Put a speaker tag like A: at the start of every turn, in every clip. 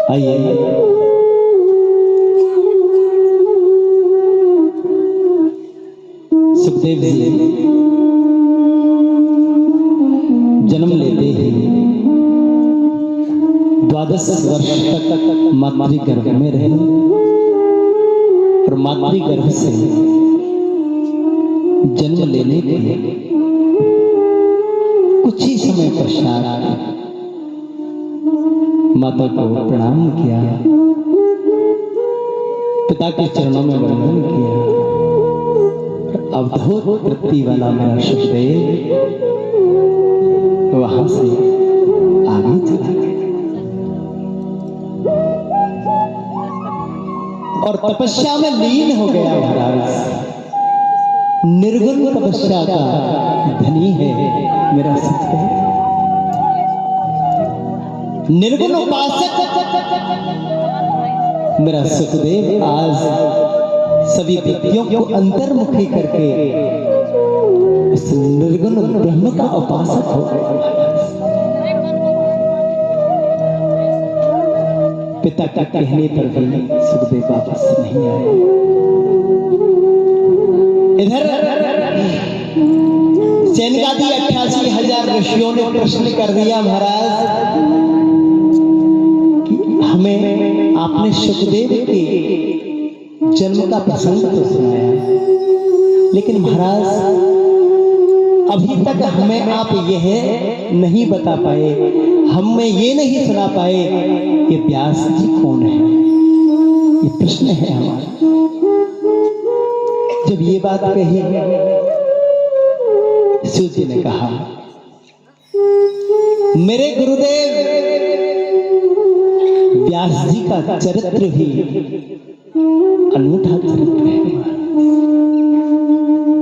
A: आइए सुखदेव जी जन्म लेते ही 12 वर्ष तक मातृगर्भ में रहे और मातृगर्भ से जन्म लेने के कुछ ही समय पश्चात माता को प्रणाम किया, पिता के चरणों में वंदन किया। अवधूत वृत्ति वाला मेरा सुखदेव वहां से आगे चला गया और तपस्या में लीन हो गया। महाराज निर्गुण तपस्या का धनी है मेरा सुखदेव, निर्गुण उपासक मेरा सुखदेव आज सभी व्यक्तियों को अंतर्मुखी करके इस निर्गुण ब्रह्म का उपासक हो गया। पिता के कहने पर भी सुखदेव वापस नहीं आए। इधर सैनकादि 88,000 ऋषियों ने प्रश्न कर दिया, महाराज हमें आपने सुखदेव के जन्म का प्रसंग तो सुनाया, लेकिन महाराज अभी तक हमें आप यह नहीं बता पाए, हमें ये नहीं सुना पाए ये व्यास जी कौन है। ये प्रश्न है हमारा। जब ये बात कही सूत जी ने कहा, मेरे गुरुदेव व्यास जी का चरित्र भी अनूठा चरित्र है।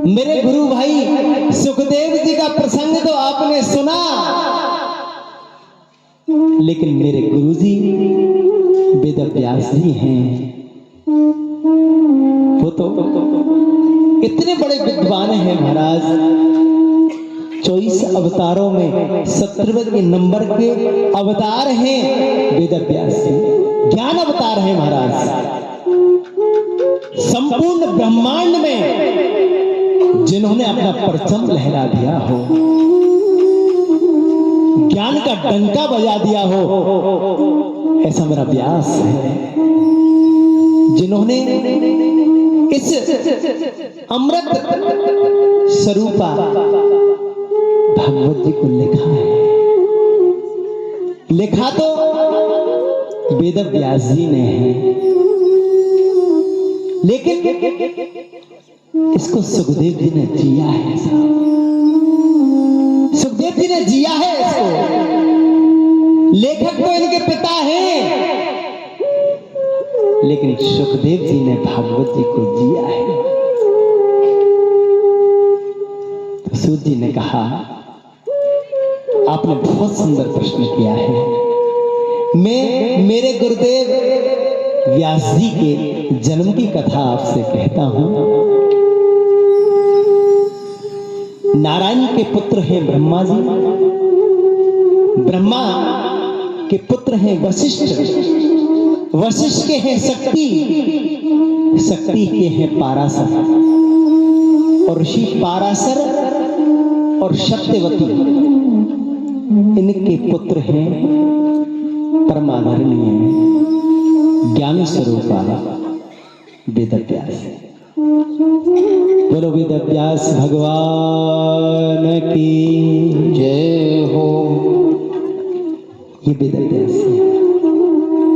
A: मेरे गुरु भाई सुखदेव जी का प्रसंग तो आपने सुना, लेकिन मेरे गुरु जी वेद व्यास जी हैं, वो तो इतने बड़े विद्वान हैं महाराज। 24 अवतारों में 17वें नंबर के अवतार हैं वेद व्यास जी, ज्ञान अवतार हैं महाराज। संपूर्ण ब्रह्मांड में जिन्होंने अपना परचम लहरा दिया हो, ज्ञान का डंका बजा दिया हो, ऐसा मेरा व्यास है। जिन्होंने इस अमृत स्वरूपा भगवत जी को लिखा है, लिखा तो वेद व्यास जी ने है, लेकिन इसको सुखदेव जी ने जिया है। सुखदेव जी ने जिया है इसको। लेखक तो इनके पिता हैं, लेकिन सुखदेव जी ने भागवत जी को जिया है। तो सूत जी ने कहा, आपने बहुत सुंदर प्रश्न किया है। मैं मेरे गुरुदेव व्यास जी के जन्म की कथा आपसे कहता हूं। नारायण के पुत्र हैं ब्रह्मा जी, ब्रह्मा के पुत्र हैं वशिष्ठ, वशिष्ठ के हैं शक्ति, शक्ति के हैं पाराशर, और ऋषि पाराशर और सत्यवती इनके पुत्र हैं परमादरणीय ज्ञान स्वरूप वेद व्यास। बोलो वेद व्यास भगवान की जय हो। ये वेद व्यास है।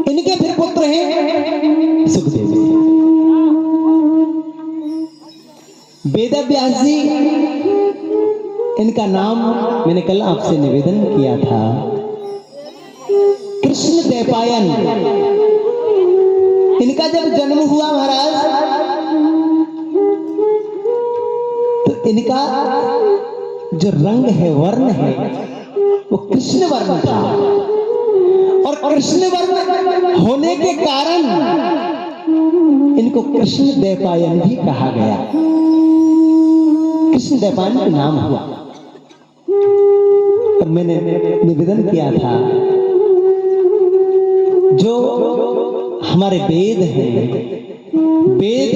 A: इनके फिर पुत्र हैं सुखदेव जी। वेद व्यास जी, इनका नाम मैंने कल आपसे निवेदन किया था, कृष्ण द्वैपायन। इनका जब जन्म हुआ महाराज, तो इनका जो रंग है, वर्ण है, वो कृष्ण वर्ण था। और कृष्ण वर्ण होने के कारण इनको कृष्ण द्वैपायन भी कहा गया। कृष्ण द्वैपायन का नाम हुआ। और मैंने निवेदन किया था, जो हमारे वेद हैं, वेद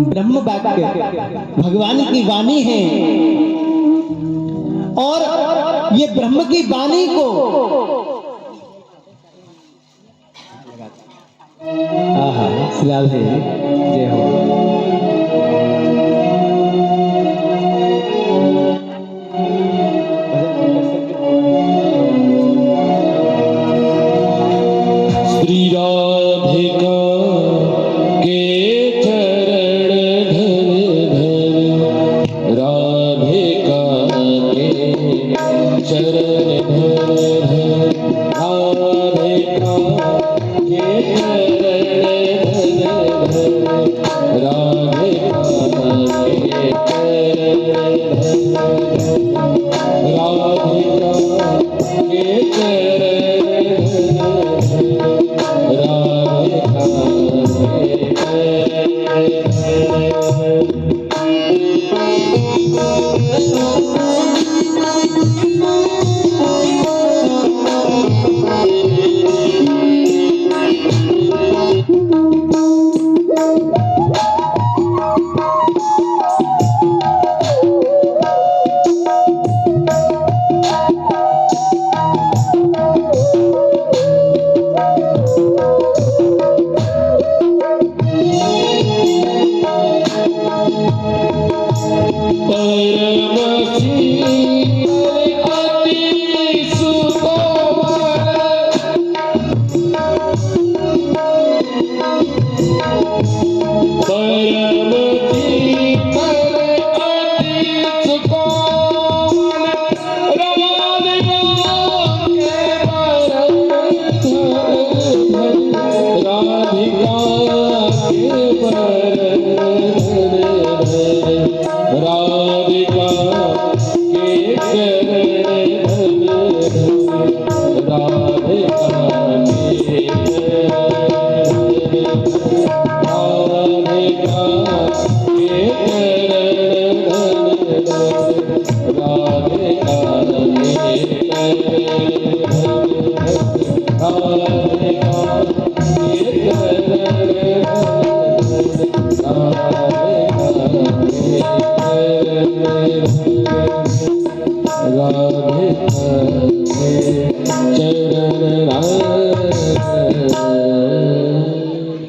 A: ब्रह्म वाक्य भगवान की वाणी है, और ये ब्रह्म की वाणी को श्रीलाल है, जय हो।
B: श्री राधिका के चरण धन धन, राधिका के चरण धन धन, राधिका के चरण धन धन, राधिका के चरण धन धन, राधिका के चरण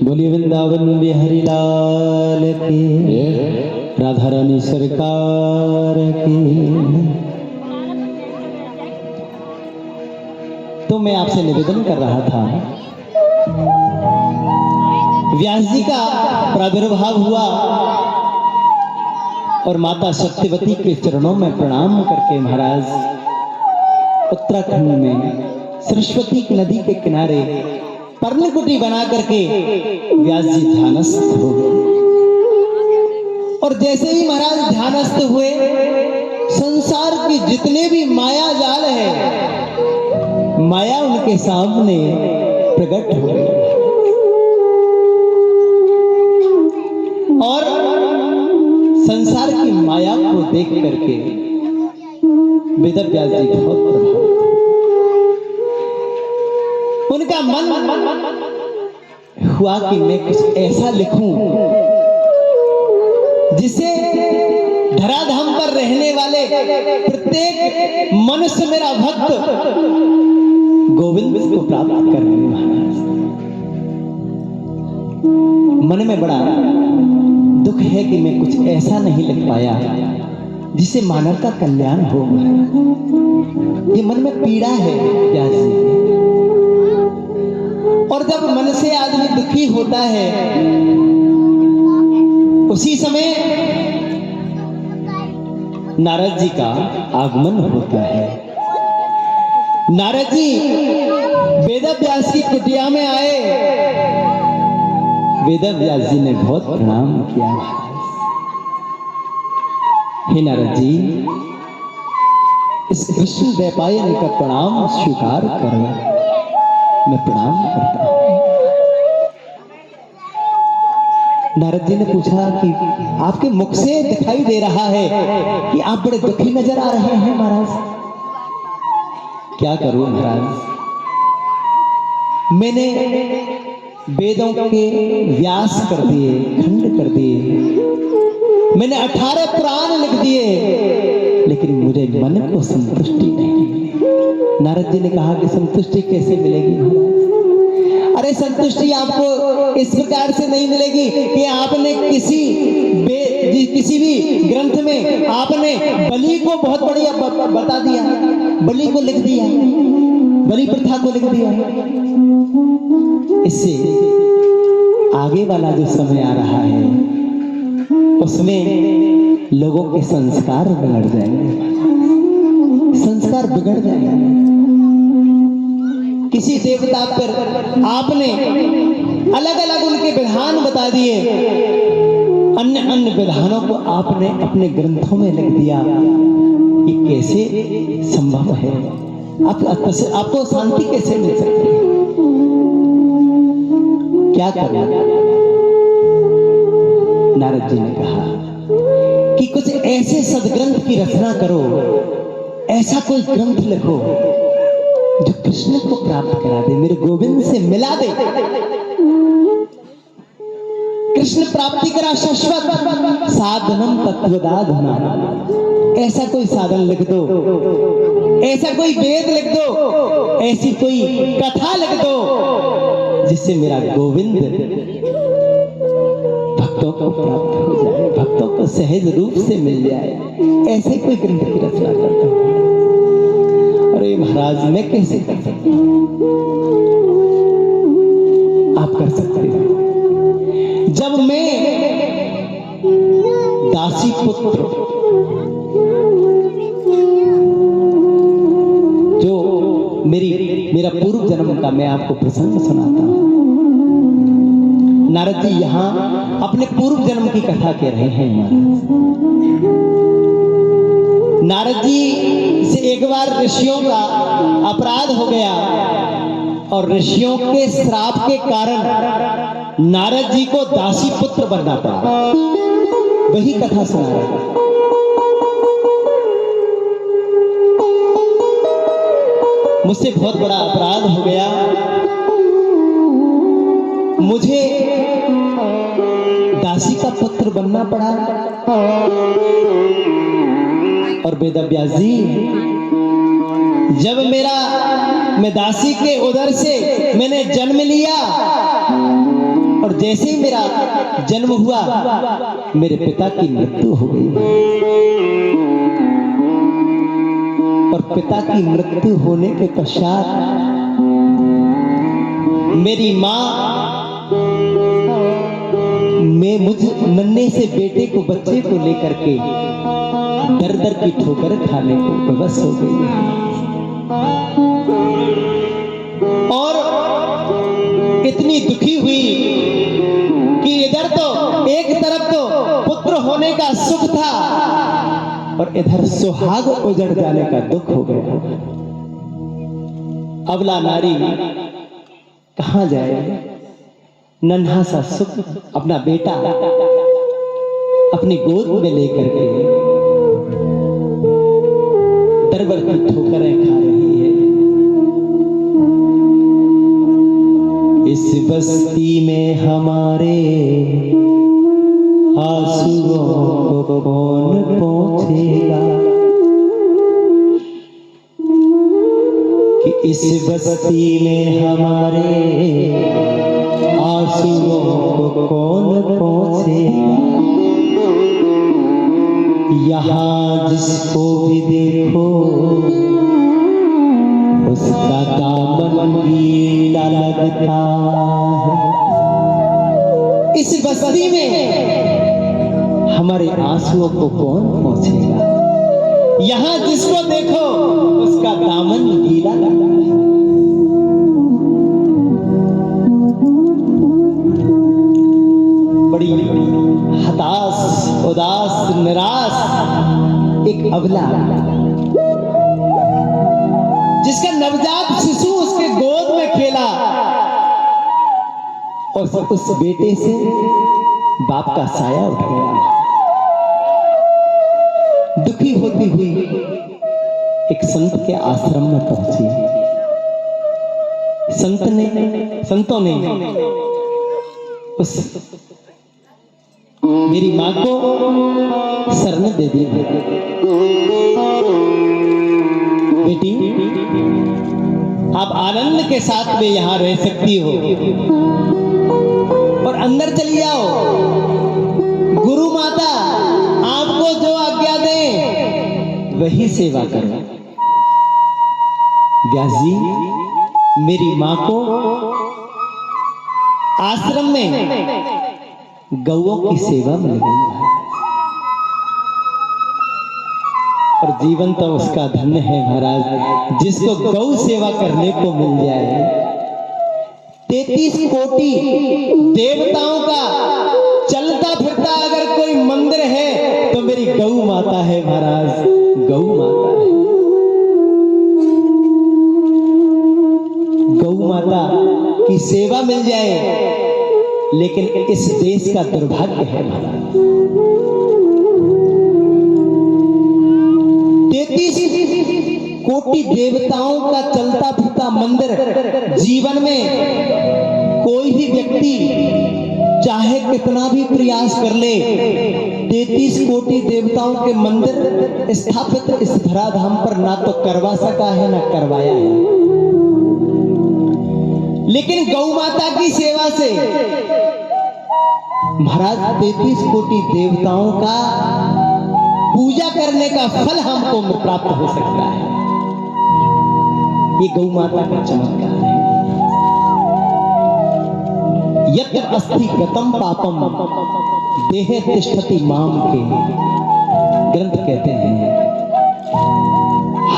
A: बोलिए वृंदावन बिहारी लाल की, राधा रानी सरकार की। तो मैं आपसे निवेदन कर रहा था, व्यास जी का प्रादुर्भाव हुआ और माता सत्यवती के चरणों में प्रणाम करके महाराज उत्तराखंड में सरस्वती नदी के किनारे पर्णकुटी बना करके व्यास जी ध्यानस्थ हो गए। और जैसे ही महाराज ध्यानस्थ हुए, संसार के जितने भी माया जाल है, माया उनके सामने प्रकट हो गई और संसार की माया को देख करके वेदव्यास जी बहुत प्रभावित। उनका मन हुआ कि मैं कुछ ऐसा लिखूं जिसे धराधाम पर रहने वाले प्रत्येक मनुष्य मेरा भक्त गोविंद को प्राप्त करने महाराज। मन में बड़ा दुख है कि मैं कुछ ऐसा नहीं लिख पाया जिससे मानव का कल्याण हो। ये मन में पीड़ा है व्यास जी। और जब मन से आदमी दुखी होता है, उसी समय नारद जी का आगमन होता है। नारद जी वेदव्यास की कुटिया में आए। वेदव्यास जी ने बहुत प्रणाम किया। हे नारद जी, इस कृष्ण द्वैपायन का प्रणाम स्वीकार करो। मैं प्रणाम करता हूं। नारद जी ने पूछा कि आपके मुख से दिखाई दे रहा है कि आप बड़े दुखी नजर आ रहे हैं महाराज। क्या करूं महाराज, मैंने वेदों के व्यास कर दिए, खंड कर दिए, मैंने 18 पुराण लिख दिए, लेकिन मुझे मन को संतुष्टि नहीं मिली। नारद जी ने कहा कि संतुष्टि कैसे मिलेगी महाराज? अरे संतुष्टि आपको इस प्रकार से नहीं मिलेगी कि आपने किसी भी ग्रंथ में आपने बलि को बहुत बढ़िया बता दिया, बलि को लिख दिया, बलि प्रथा को लिख दिया। इससे आगे वाला जो समय आ रहा है उसमें लोगों के संस्कार बिगड़ जाएंगे, संस्कार बिगड़ जाएंगे। किसी देवता पर आपने अलग अलग उनके विधान बता दिए, अन्य अन्य विधानों को आपने अपने ग्रंथों में लिख दिया। ये कैसे संभव है? आपको शांति कैसे मिल सकती है? क्या करना? नारद जी ने कहा कि कुछ ऐसे सदग्रंथ की रचना करो, ऐसा कोई ग्रंथ लिखो जो कृष्ण को प्राप्त करा दे, मेरे गोविंद से मिला दे, कृष्ण प्राप्ति करा शाश्वत साधनम तत्वदाधना। ऐसा कोई साधन लिख दो, ऐसा कोई वेद लिख दो, ऐसी कोई कथा लिख दो जिससे मेरा गोविंद भक्तों को प्राप्त हो जाए, भक्तों को सहज रूप से मिल जाए। ऐसे कोई ग्रंथ की रचना करता हूं। अरे महाराज मैं कैसे कर सकता हूं? आप कर सकते हो। जब मैं दासी पुत्र, जो मेरा पूर्व जन्म का मैं आपको प्रसंग सुनाता हूं। नारद जी यहां अपने पूर्व जन्म की कथा कह रहे हैं। नारद जी से एक बार ऋषियों का अपराध हो गया और ऋषियों के श्राप के कारण नारद जी को दासी पुत्र बनना पड़ा। वही कथा सुना रहे हैं। मुझसे बहुत बड़ा अपराध हो गया, मुझे दासी का पुत्र बनना पड़ा। और वेदव्यास जी, जब मैं दासी के उदर से मैंने जन्म लिया और जैसे ही मेरा जन्म हुआ मेरे पिता की मृत्यु हो गई। और पिता की मृत्यु होने के पश्चात मेरी माँ मुझ नन्हे से बेटे को, बच्चे को लेकर के दर दर की ठोकर खाने को विवश हो गई और इतनी दुखी हुई कि इधर तो एक तरफ तो पुत्र होने का सुख था और इधर सुहाग उजड़ जाने का दुख हो गया। अबला नारी कहां जाए? नन्हा सा सुख अपना बेटा अपनी गोद में लेकर के दरबार की ठोकरें खा रही है। इस बस्ती में हमारे आंसुओं को कौन पहुंचेगा? कि इस बस्ती में हमारे आंसुओं को कौन पहुंचेगा? यहाँ जिसको भी देखो उसका दामन गीला लगता है। इस बस्ती में हमारे आंसुओं को कौन पहुंचेगा? यहाँ जिसको देखो उसका दामन गीला लगता है। बड़ी हताश, उदास, निराश एक अबला जिसका नवजात शिशु उसके गोद में खेला और उस बेटे से बाप का साया उठ गया। दुखी होती हुई एक संत के आश्रम में पहुंची। संतों ने उस मेरी माँ को शरण दे दी। बेटी, आप आनंद के साथ में यहां रह सकती हो और अंदर चली जाओ। गुरु माता आपको जो आज्ञा दे वही सेवा करो। व्यास जी, मेरी मां को आश्रम में गौओं की सेवा मिल गई और जीवन तो उसका धन्य है महाराज, जिसको गौ सेवा करने को मिल जाए। 33 कोटि देवताओं का चलता फिरता अगर कोई मंदिर है तो मेरी गौ माता है महाराज, गौ माता है। गौ माता की सेवा मिल जाए, लेकिन इस देश का दुर्भाग्य है महाराज। 33 कोटि देवताओं का चलता फिरता मंदिर, जीवन में कोई भी व्यक्ति चाहे कितना भी प्रयास कर ले, 33 कोटि देवताओं के मंदिर स्थापित इस धराधाम पर ना तो करवा सका है ना करवाया है। लेकिन गौ माता की सेवा से महाराज 33 कोटि देवताओं का पूजा करने का फल हमको प्राप्त हो सकता है। ये गौ माता का चमत्कार है। यत्र अस्ति गतम पापम देहे तिष्ठति माम के ग्रंथ कहते हैं,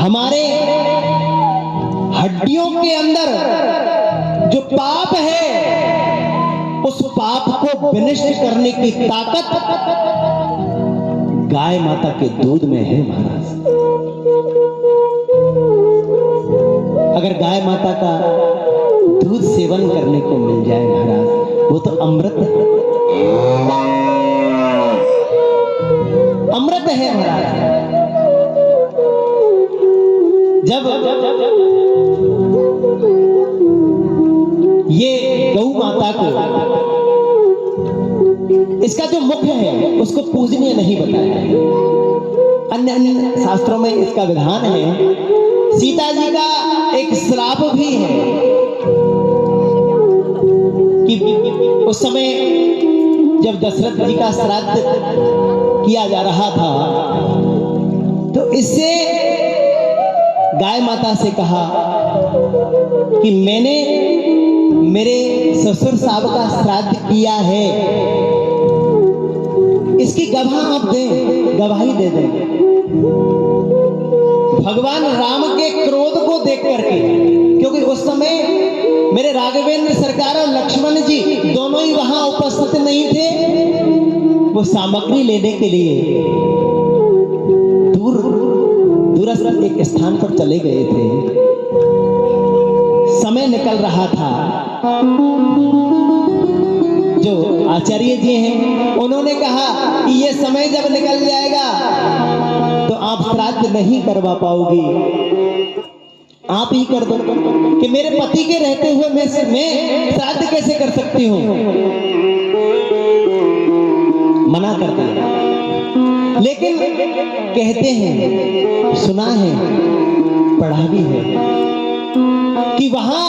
A: हमारे हड्डियों के अंदर जो पाप है, उस पाप को विनष्ट करने की ताकत गाय माता के दूध में है महाराज। अगर गाय माता का दूध सेवन करने को मिल जाए महाराज, वो तो अमृत है, अमृत है महाराज। जब ये गौ माता को, इसका जो मुख है उसको पूजनीय नहीं बताया है। अन्य अन्य शास्त्रों में इसका विधान है। सीता जी का एक श्राप भी है कि उस समय जब दशरथ जी का श्राद्ध किया जा रहा था, तो इससे गाय माता से कहा कि मैंने मेरे ससुर साहब का श्राद्ध किया है, इसकी गवाह आप दें, गवाही दे दें। भगवान राम के क्रोध को देख करके, क्योंकि उस समय मेरे राघवेंद्र सरकार और लक्ष्मण जी दोनों ही वहां उपस्थित नहीं थे। वो सामग्री लेने के लिए दूरस्थ एक स्थान पर चले गए थे। समय निकल रहा था। जो आचार्य जी हैं उन्होंने कहा कि ये समय जब निकल जाएगा तो आप श्राद्ध नहीं करवा पाओगी, आप ही कर दो। कि मेरे पति के रहते हुए मैं श्राद्ध कैसे कर सकती हूँ, मना कर दिया। लेकिन कहते हैं, सुना है, पढ़ा भी है कि वहां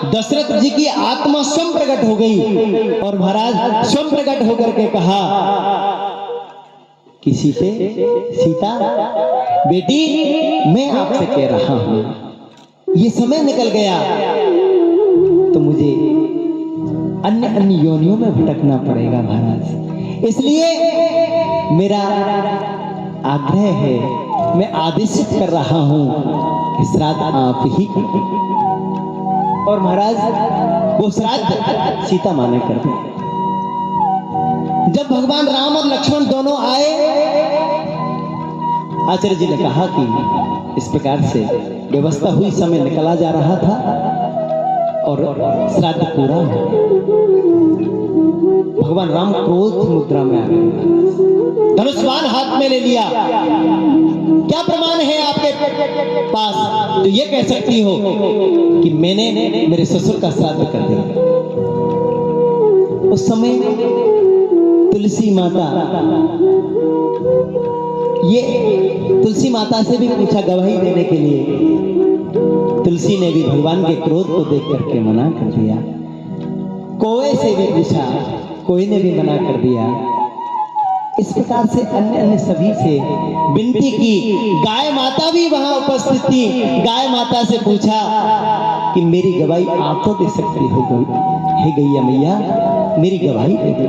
A: दशरथ जी की आत्मा स्वयं प्रकट हो गई और महाराज स्वयं प्रकट होकर के कहा किसी से, सीता बेटी मैं आपसे कह रहा हूं, ये समय निकल गया तो मुझे अन्य अन्य योनियों में भटकना पड़ेगा महाराज। इसलिए मेरा आग्रह है, मैं आदेशित कर रहा हूं कि श्राद्ध आप ही करें। और महाराज वो श्राद्ध सीता माँ ने कर दिया। जब भगवान राम और लक्ष्मण दोनों आए, आचार्य जी ने कहा कि इस प्रकार से व्यवस्था हुई, समय निकला जा रहा था और श्राद्ध पूरा हो। भगवान राम क्रोध मुद्रा में आ गए, धनुष्वान हाथ में ले लिया। क्या प्रमाण है आपके पास तो ये कह सकती हो कि मैंने मेरे ससुर का श्राद्ध कर दिया? उस समय तुलसी माता, ये तुलसी माता से भी पूछा गवाही देने के लिए। तुलसी ने भी भगवान के क्रोध को देख करके मना कर दिया। कोए से भी पूछा, कोई ने भी मना कर दिया। इस प्रकार से अन्य अन्य सभी से विनती की। गाय माता भी वहां उपस्थित थी। गाय माता से पूछा कि मेरी गवाही आप तो दे सकती हो, हे गैया मैया, मेरी गवाही दे दो।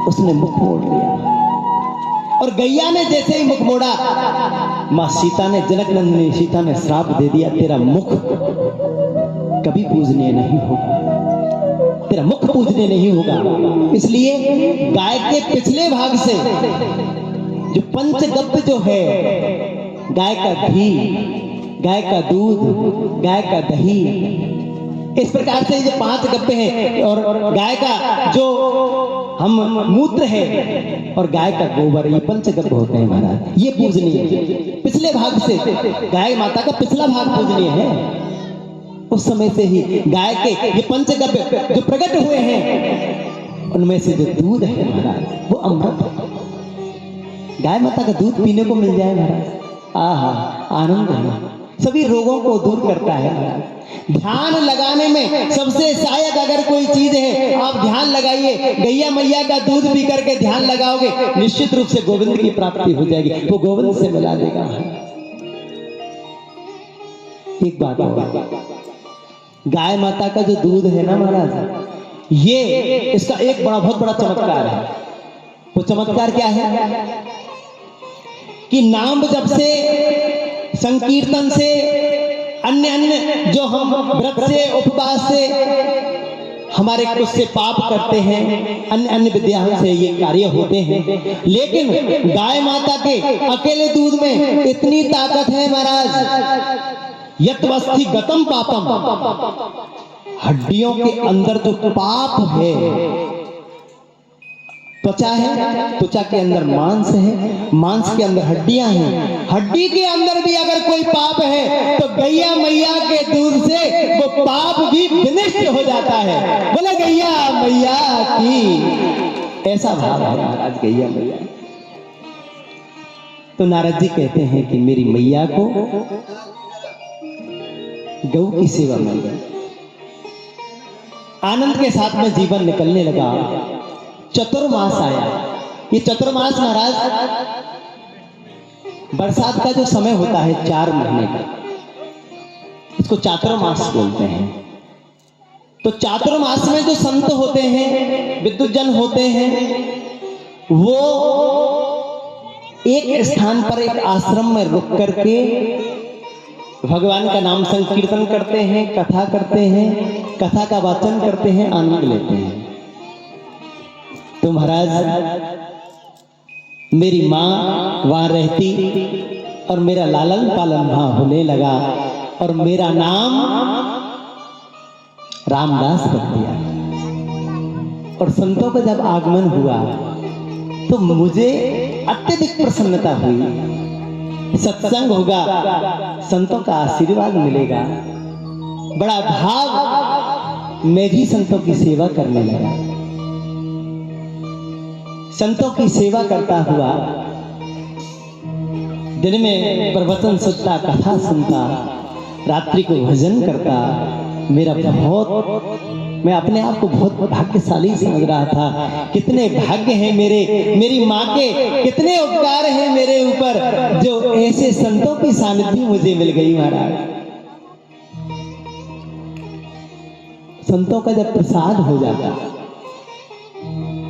A: उसने मुख मोड़ लिया और गैया ने जैसे ही मुख मोड़ा, मां सीता ने, जनक नंदिनी सीता ने श्राप दे दिया, तेरा मुख कभी पूजनीय नहीं होगा, तेरा मुख पूजनीय नहीं होगा। इसलिए गाय के पिछले भाग से जो पंचगव्य जो है, गाय का घी, गाय का दूध, गाय का दही, इस प्रकार से ये 5 गप्पे हैं। और गाय का जो हम मूत्र है और गाय का गोबर, ये पंचगव्य होते हैं महाराज, ये पूजनीय है। पिछले भाग से गाय माता का पिछला भाग पूजनीय है। उस समय से ही गाय के ये पंचगव्य जो प्रकट हुए हैं, उनमें से जो दूध है महाराज, वो अमृत है। गाय माता का दूध पीने को मिल जाए महाराज, आहा आनंद है, सभी रोगों को दूर करता है महाराज। ध्यान लगाने में सबसे सहायक अगर कोई चीज है, आप ध्यान लगाइए। गैया मैया का दूध पी करके ध्यान लगाओगे, निश्चित रूप से गोविंद की प्राप्ति हो जाएगी, वो गोविंद से मिला देगा। एक बात और, गाय माता का जो दूध है ना महाराज, ये इसका एक बहुत बड़ा चमत्कार है। वो चमत्कार क्या है कि नाम जप से, संकीर्तन से, अन्य अन्य जो हम व्रत से, उपवास से हमारे कुछ से पाप करते हैं, अन्य अन्य विद्याओं से ये कार्य होते हैं। लेकिन गाय माता के अकेले दूध में इतनी ताकत है महाराज, यत्वस्थि गतम पापम, हड्डियों के अंदर जो पाप है, त्वचा है, त्वचा के अंदर मांस है, मांस के अंदर हड्डियां हैं, हड्डी के अंदर भी अगर कोई पाप है तो गैया मैया के दूध से वो पाप भी विनष्ट हो जाता है। बोले गैया मैया की, ऐसा भाव है महाराज गैया मैया। तो नारद जी कहते हैं कि मेरी मैया को गौ की सेवा मिल गई। आनंद के साथ में जीवन निकलने लगा। चतुर्मास आया। ये चतुर्मास महाराज बरसात का जो समय होता है 4 महीने का, इसको चातुर्मास बोलते हैं। तो चातुर्मास में जो संत होते हैं, विद्वज्जन होते हैं, वो एक स्थान पर, एक आश्रम में रुक करके भगवान का नाम संकीर्तन करते हैं, कथा करते हैं, कथा का वाचन करते हैं, आनंद लेते हैं। तो महाराज मेरी माँ वहां रहती और मेरा लालन पालन वहां होने लगा और मेरा नाम रामदास रख दिया। और संतों का जब आगमन हुआ तो मुझे अत्यधिक प्रसन्नता हुई। सत्संग होगा, संतों का आशीर्वाद मिलेगा, बड़ा भाव। मैं भी संतों की सेवा करने लगा। संतों की सेवा करता हुआ दिन में प्रवचन सुनता, कथा सुनता, रात्रि को भजन करता। मेरा मैं अपने आप को बहुत भाग्यशाली समझ रहा था। कितने भाग्य हैं मेरी माँ के, कितने उपकार हैं मेरे ऊपर, जो ऐसे संतों की सानिध्य मुझे मिल गई महाराज। संतों का जब प्रसाद हो जाता,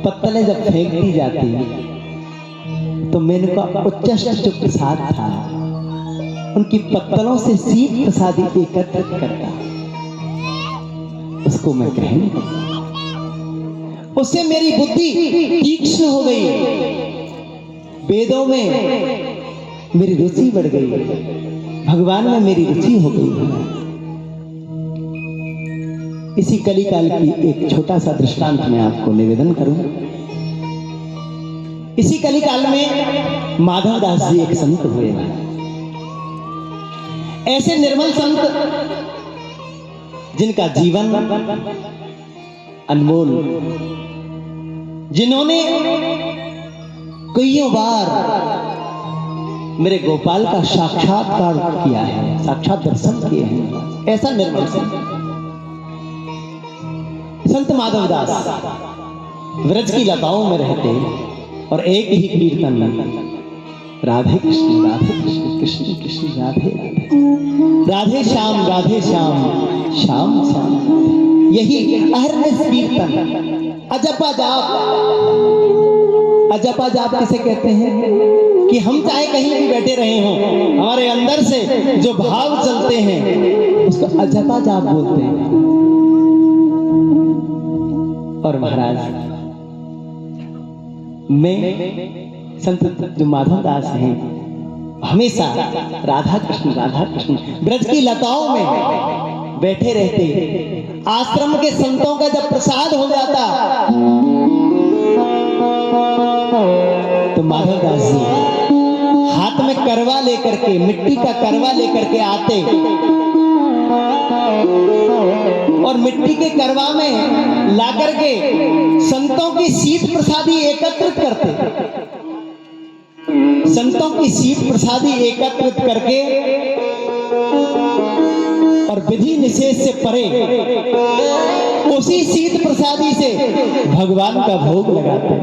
A: पत्तलें जब फेंक दी जाती, तो मैंने का उच्चष्ट जो प्रसाद था, उनकी पत्तलों से सीध प्रसादी एकत्रित करता, उसको मैं ग्रहण करता। उससे मेरी बुद्धि तीक्ष्ण हो गई, वेदों में मेरी रुचि बढ़ गई, भगवान में मेरी रुचि हो गई। इसी कलिकाल की एक छोटा सा दृष्टांत मैं आपको निवेदन करूं। इसी कलिकाल में माधव दास जी एक संत हुए। ऐसे निर्मल संत जिनका जीवन अनमोल, जिन्होंने कईयों बार मेरे गोपाल का साक्षात्कार किया है, साक्षात दर्शन किए हैं, ऐसा निर्मल संत माधवदास व्रज की लताओं में रहते और एक ही कीर्तन राधे कृष्ण कृष्ण कृष्ण राधे राधे, राधे श्याम श्याम श्याम, यही अहरनिश कीर्तन अजपा जाप। अजपा जाप किसे कहते हैं कि हम चाहे कहीं भी बैठे रहे हों, हमारे अंदर से जो भाव चलते हैं उसको अजपा जाप बोलते हैं। और महाराज, मैं संत जो माधवदास हैं हमेशा राधा कृष्ण ब्रज की लताओं में बैठे रहते। आश्रम के संतों का जब प्रसाद हो जाता तो माधवदास जी हाथ में करवा लेकर के, मिट्टी का करवा लेकर के आते और मिट्टी के करवा में लाकर के संतों की शीत प्रसादी एकत्रित करते। संतों की शीत प्रसादी एकत्रित करके और विधि निषेध से परे उसी शीत प्रसादी से भगवान का भोग लगाते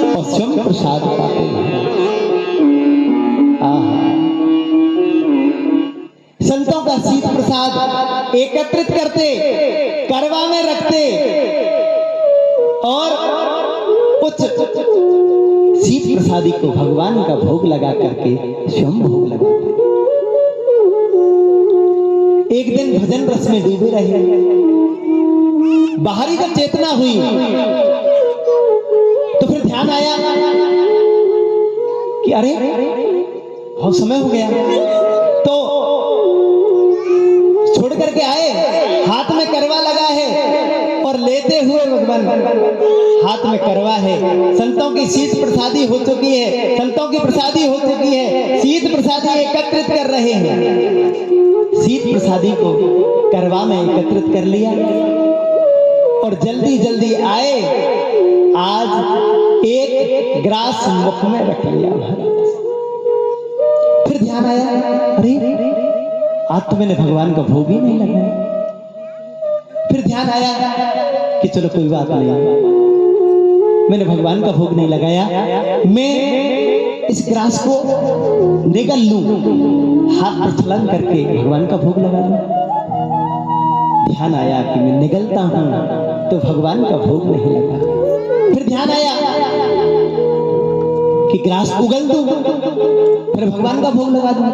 A: और स्वयं प्रसाद पाते। संतों का शीत प्रसाद एकत्रित करते, करवा में रखते और उच्च शीत प्रसादी को भगवान का भोग लगा करके स्वयं भोग लगाते। एक दिन भजन रस में डूबे रहे, बाहरी जब चेतना हुई तो फिर ध्यान आया कि अरे बहुत समय हो गया, तो छोड़ करके आए, हाथ में करवा लगा है और लेते हुए भगवान हाथ में करवा है। संतों की शीत प्रसादी हो चुकी है, संतों की प्रसादी हो चुकी है, शीत प्रसादी एकत्रित कर रहे हैं। शीत प्रसादी को करवा में एकत्रित कर लिया और जल्दी जल्दी आए, आज एक ग्रास मुख में रख लिया। फिर ध्यान आया, अरे आज तो मैंने भगवान का भोग ही नहीं लगाया। फिर ध्यान आया कि चलो कोई बात नहीं, मैंने भगवान का भोग नहीं लगाया, मैं इस ग्रास को निगल लूं, हाथ पर छलन करके भगवान का भोग लगा लूं। ध्यान आया कि मैं निगलता हूं तो भगवान का भोग नहीं लगा। फिर ध्यान आया कि ग्रास उगल दूं, फिर भगवान का भोग लगा दूं।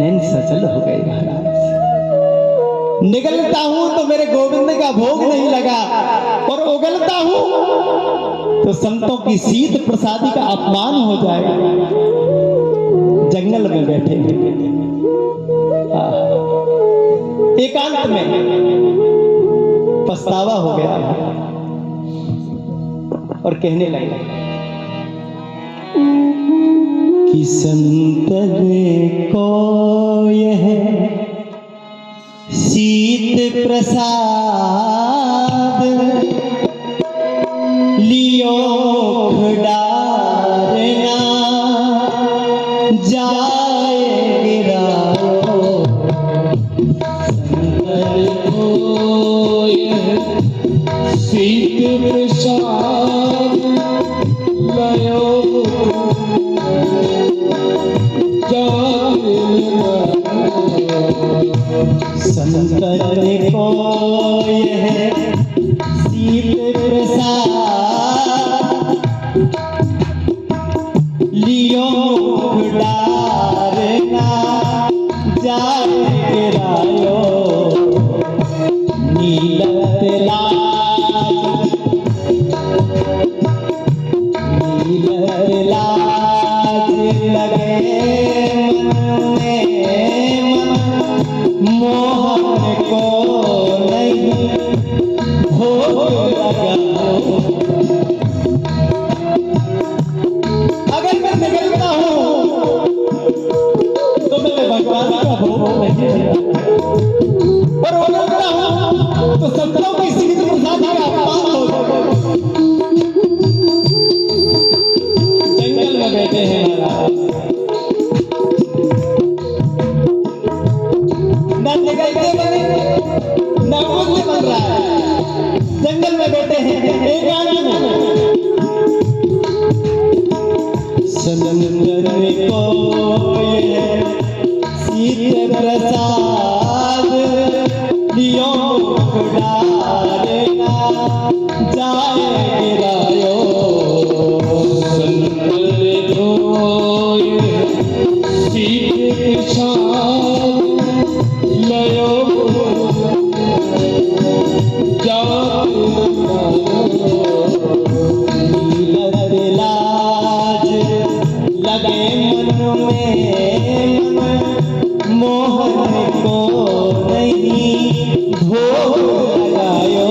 A: नैन सचल हो गई महाराज। निगलता हूं तो मेरे गोविंद का भोग नहीं लगा और उगलता हूं तो संतों की शीत प्रसादी का अपमान हो जाएगा। जंगल में बैठे एकांत में पछतावा हो गया और कहने लगे कि संत को यह शीत प्रसाद लियो डारना जाए गिराओ।
B: संत को यह शीत प्रसाद लियो
A: संत को यह शीत प्रसाद लियो डारना जाए गिरायो। नीलत लाज लगे मन में, मोहन को नहीं भोग लगा। अगर मैं निकलता हूं तो मैं भगवान का भोग नहीं लगा, पर ना निकलते बने ना कुछ बन रहा है। जंगल में बैठे हैं एकांत में। सनंदन को ये शीत प्रसाद दियो डालना जाए गिरायो।
B: संतन धोए शीत प्रसाद लयो
A: लग लाज लगे मन में मोहन को नहीं भोग लगायो।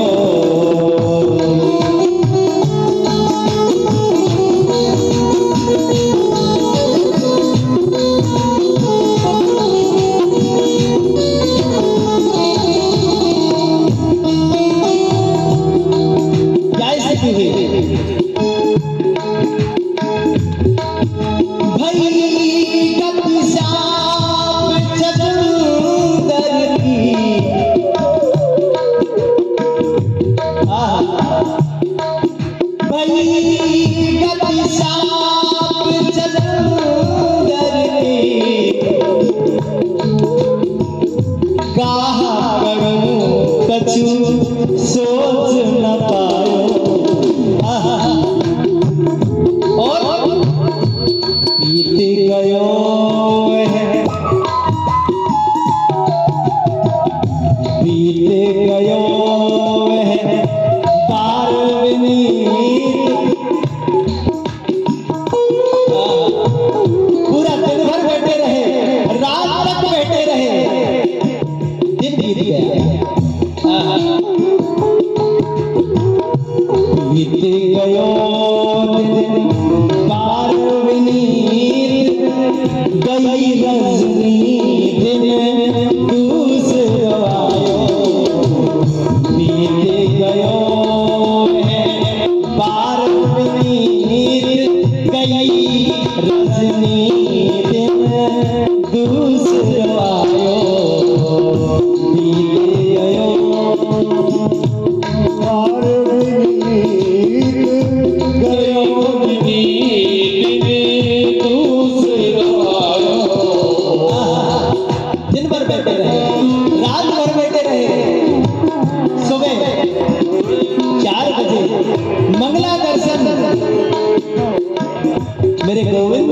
A: सोच न पायो और बीत गयो है, बीत गयो है पारवनी। पूरा दिन भर बैठे रहे, रात तक बैठे रहे, दिन बीत गया। बीत गयो दिन पारवनी, गई रजनी दिन दूसरो आयो। बीत गयो है पारवनी, गई रजनी दिन दूसरो आयो। बीत गयो दिन भर बैठे रहे, रात भर बैठे रहे। सुबह 4 बजे मंगला दर्शन मेरे गोविंद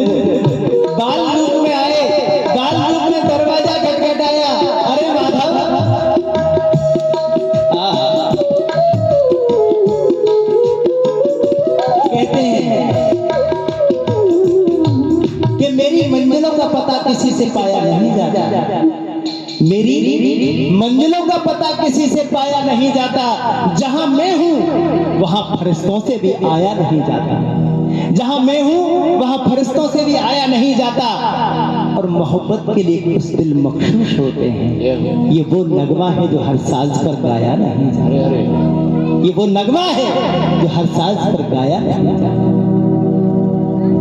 A: बाल रूप में आए। बाल रूप में दरवाजा खटखटाया, अरे माधव। कहते हैं कि मेरी मंजिलों का पता किसी से पाया नहीं जाता, मेरी मंजिलों का पता किसी से पाया नहीं जाता। जहां मैं हूं वहां फरिश्तों से भी आया नहीं जाता, जहां मैं हूं वहां फरिश्तों से भी आया नहीं जाता। और मोहब्बत के लिए कुछ दिल मखशूश होते हैं। ये वो नगमा है जो हर साज पर गाया नहीं जाता, ये वो नगमा है जो हर साज पर गाया नहीं जाता।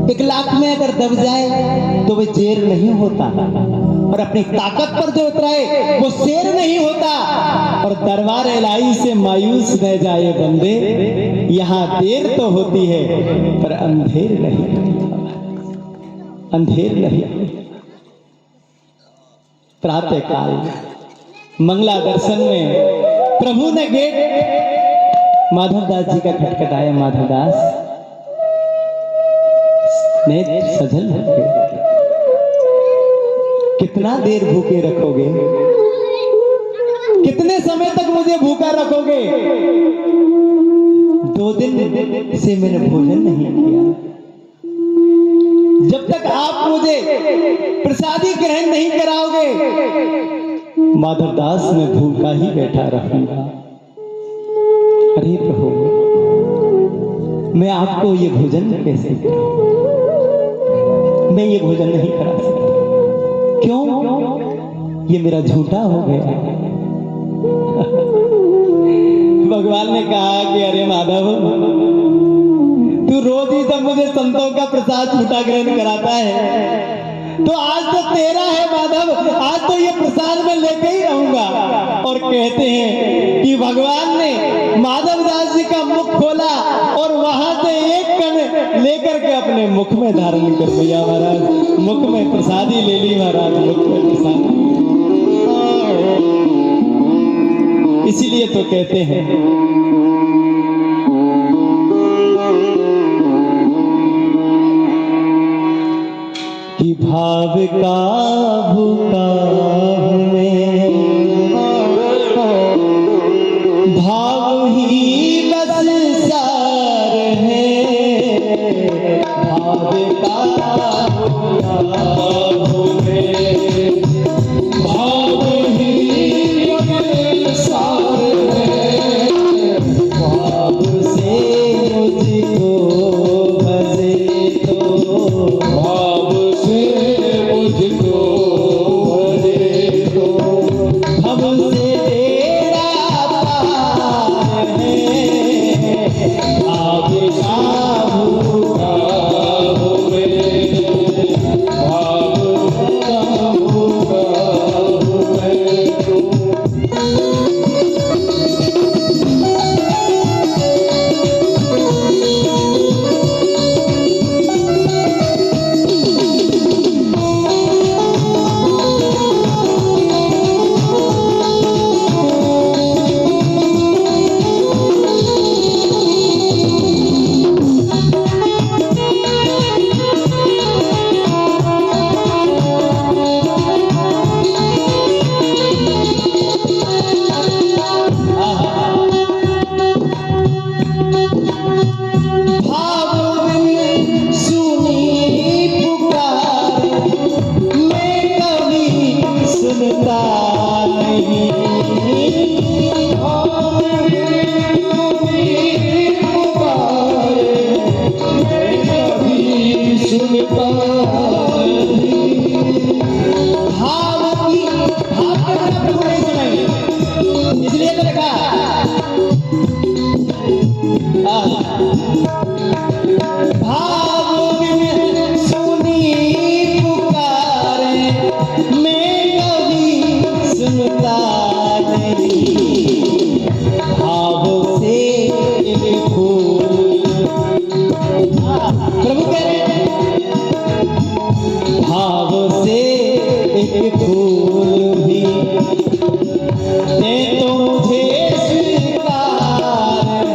A: 1 लाख में अगर दब जाए तो वह जेर नहीं होता, और अपनी ताकत पर जो उतराए वो शेर नहीं होता। और दरबार इलाही से मायूस न जाए बंदे, यहाँ देर तो होती है पर अंधेर नहीं, अंधेर नहीं। प्रातः काल मंगला दर्शन में प्रभु ने गेट माधवदास जी का खटखटाया। माधवदास नेत्र सजल होके, कितना देर भूखे रखोगे, कितने समय तक मुझे भूखा रखोगे? 2 दिन से मैंने भोजन नहीं किया। जब तक आप मुझे प्रसादी ग्रहण नहीं कराओगे, माधवदास मैं भूखा ही बैठा रहूंगा। अरे प्रभु, मैं आपको ये भोजन कैसे कराऊं? मैं ये भोजन नहीं करा सकता। क्यों? ये मेरा झूठा हो गया। भगवान ने कहा कि अरे माधव, तू रोज ही जब मुझे संतों का प्रसाद झूठा ग्रहण कराता है, तो आज तो तेरा है माधव, आज तो ये प्रसाद मैं लेके ही रहूंगा। कहते हैं कि भगवान ने माधव दास जी का मुख खोला और वहां से एक कण लेकर के अपने मुख में धारण कर लिया महाराज। मुख में प्रसादी ले ली महाराज, मुख में प्रसादी। इसीलिए तो कहते हैं कि भाव का भूखा हूं मैं, भाव ही बस सार है। भाव का भूखा हूं मैं,
B: भाव ही बस सार है।
A: भाव से मुझको भजे तो,
B: भाव से मुझको भजे तो,
A: हमसे तेरा प्यार है। भाव का भूखा
B: भाव में, भाव का भूखा मैं तो।
A: भाव बिन सुनी पुकार मैं कभी सुनता नहीं।
B: भाव ही तुम्हीं पुकारे, मैं कभी सुनता नहीं।
A: भाव की भाव के बिना प्रभु नहीं सुनेंगे, इसलिए तो लिखा भाव बिन सुनी पुकारे मैं कभी सुनता नहीं। भाव से एक फूल, प्रभु कह रहे हैं भाव से एक फूल भी दे तो मुझे स्वीकार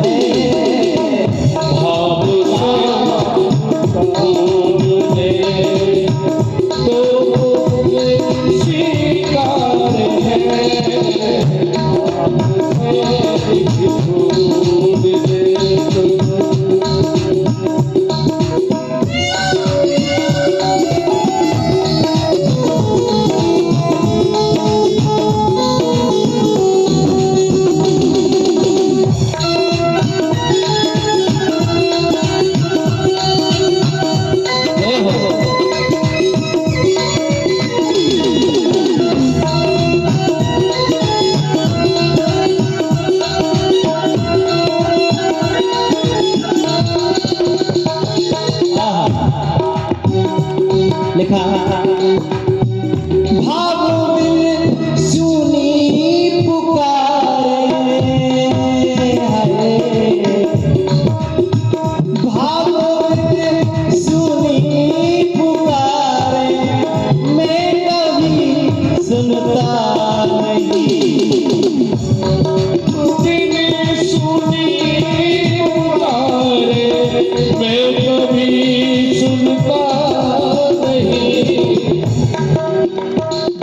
A: है।
B: भाव से फूल दे तो मुझे स्वीकार है। भाव से फूल दे तो
A: लिखा भाव बिन सुनी पुकारे हरे। भाव बिन सुनी पुकारे मैं कभी सुनता नहीं।
B: बिन सुनी पुकारे मैं कभी सुनता नहीं।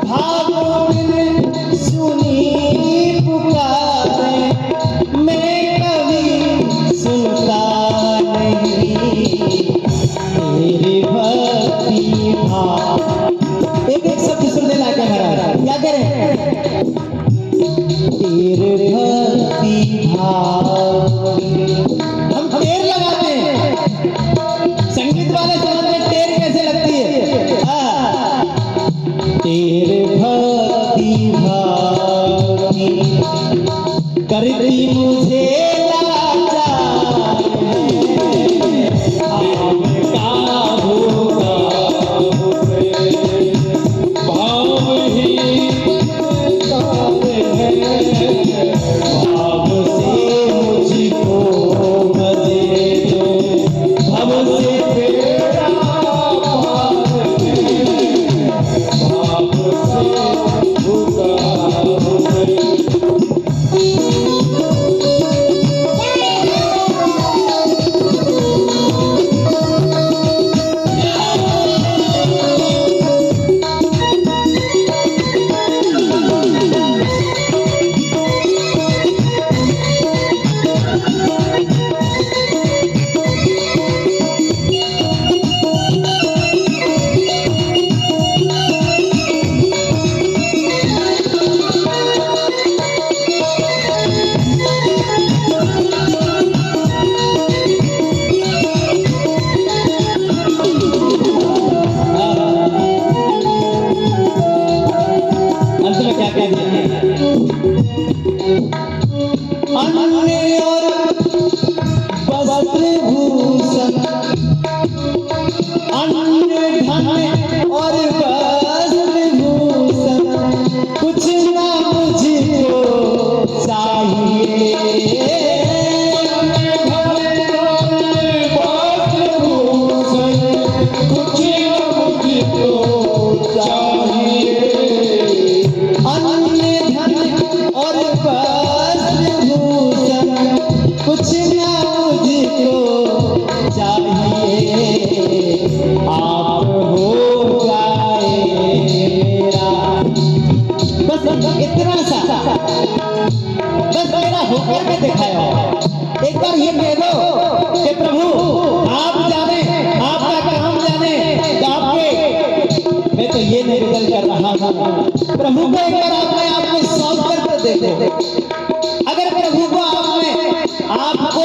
A: भाव बिन सुनी पुकारे मैं कभी सुनता नहीं। तेरी भक्ति भाव, एक एक शब्द सुनने लायक है महाराज, क्या करें? तेरे भक्ति भाव हम टेर लगाते हैं, संगीत वाले समझ में टेर कैसे लगती है। तेरे भक्ति भाव की करती मुझे लाचार है। भाव का भूखा हूं मैं,
B: भाव ही सार है।
A: कुछ ना मुझको चाहिए, आप हो जाए मेरा। बस इतना सा, बस मेरा होकर के दिखाया। एक बार ये कह दो कि प्रभु आप जाने, आपका काम जाने, आपके, मैं तो ये निवेदन कर रहा हूँ प्रभु को एक बार अपने आप में सौंप करके देखो। अगर प्रभु को आपको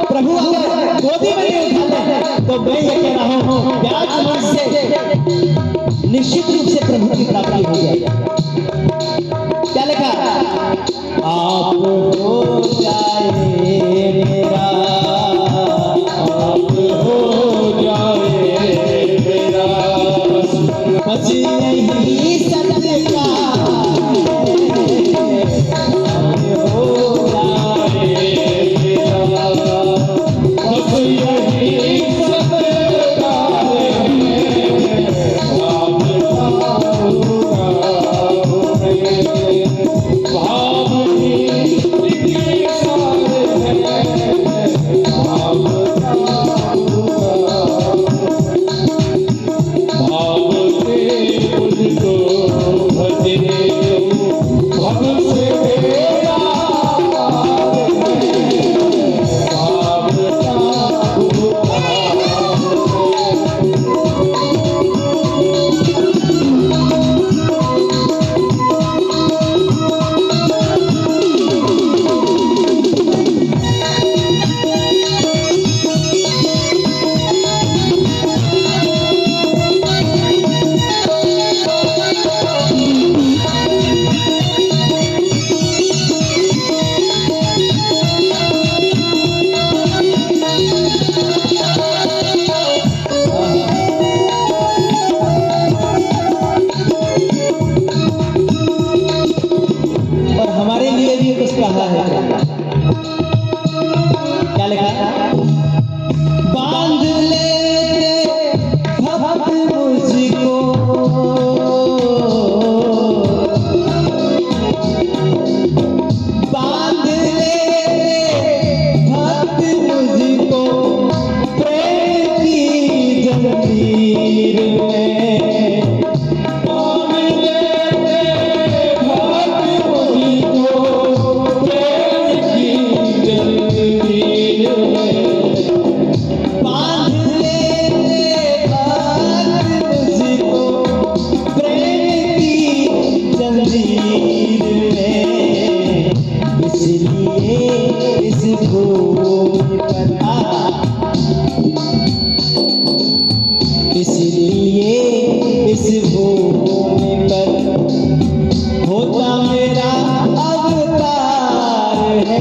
A: प्रभु अगर गोदी में नहीं उठा ले, तो मैं ये कह रहा हूँ प्याज मन से निश्चित रूप से प्रभु की प्राप्ति हो जाएगी। क्या लिखा? आप हो जाए मेरा,
B: आप हो जाए मेरा,
A: बस यही सत्य का हो जाए
B: मेरा, बस यही सत्य का है। आप भाव ही सारे हैं, आप भाव से मुझको भजे, भव से मेरा भाव का
A: और हमारे लिए भी कुछ कहा है। क्या लिखा? बांध लेते भक्त मुझको, बांध लेते भक्त मुझको प्रेम की जंजीर में। बांध लेते भक्त मुझको प्रेम की जंजीर में, इसलिए इस भूमि पर इसलिए इस भूमि पर होता मेरा अवतार है।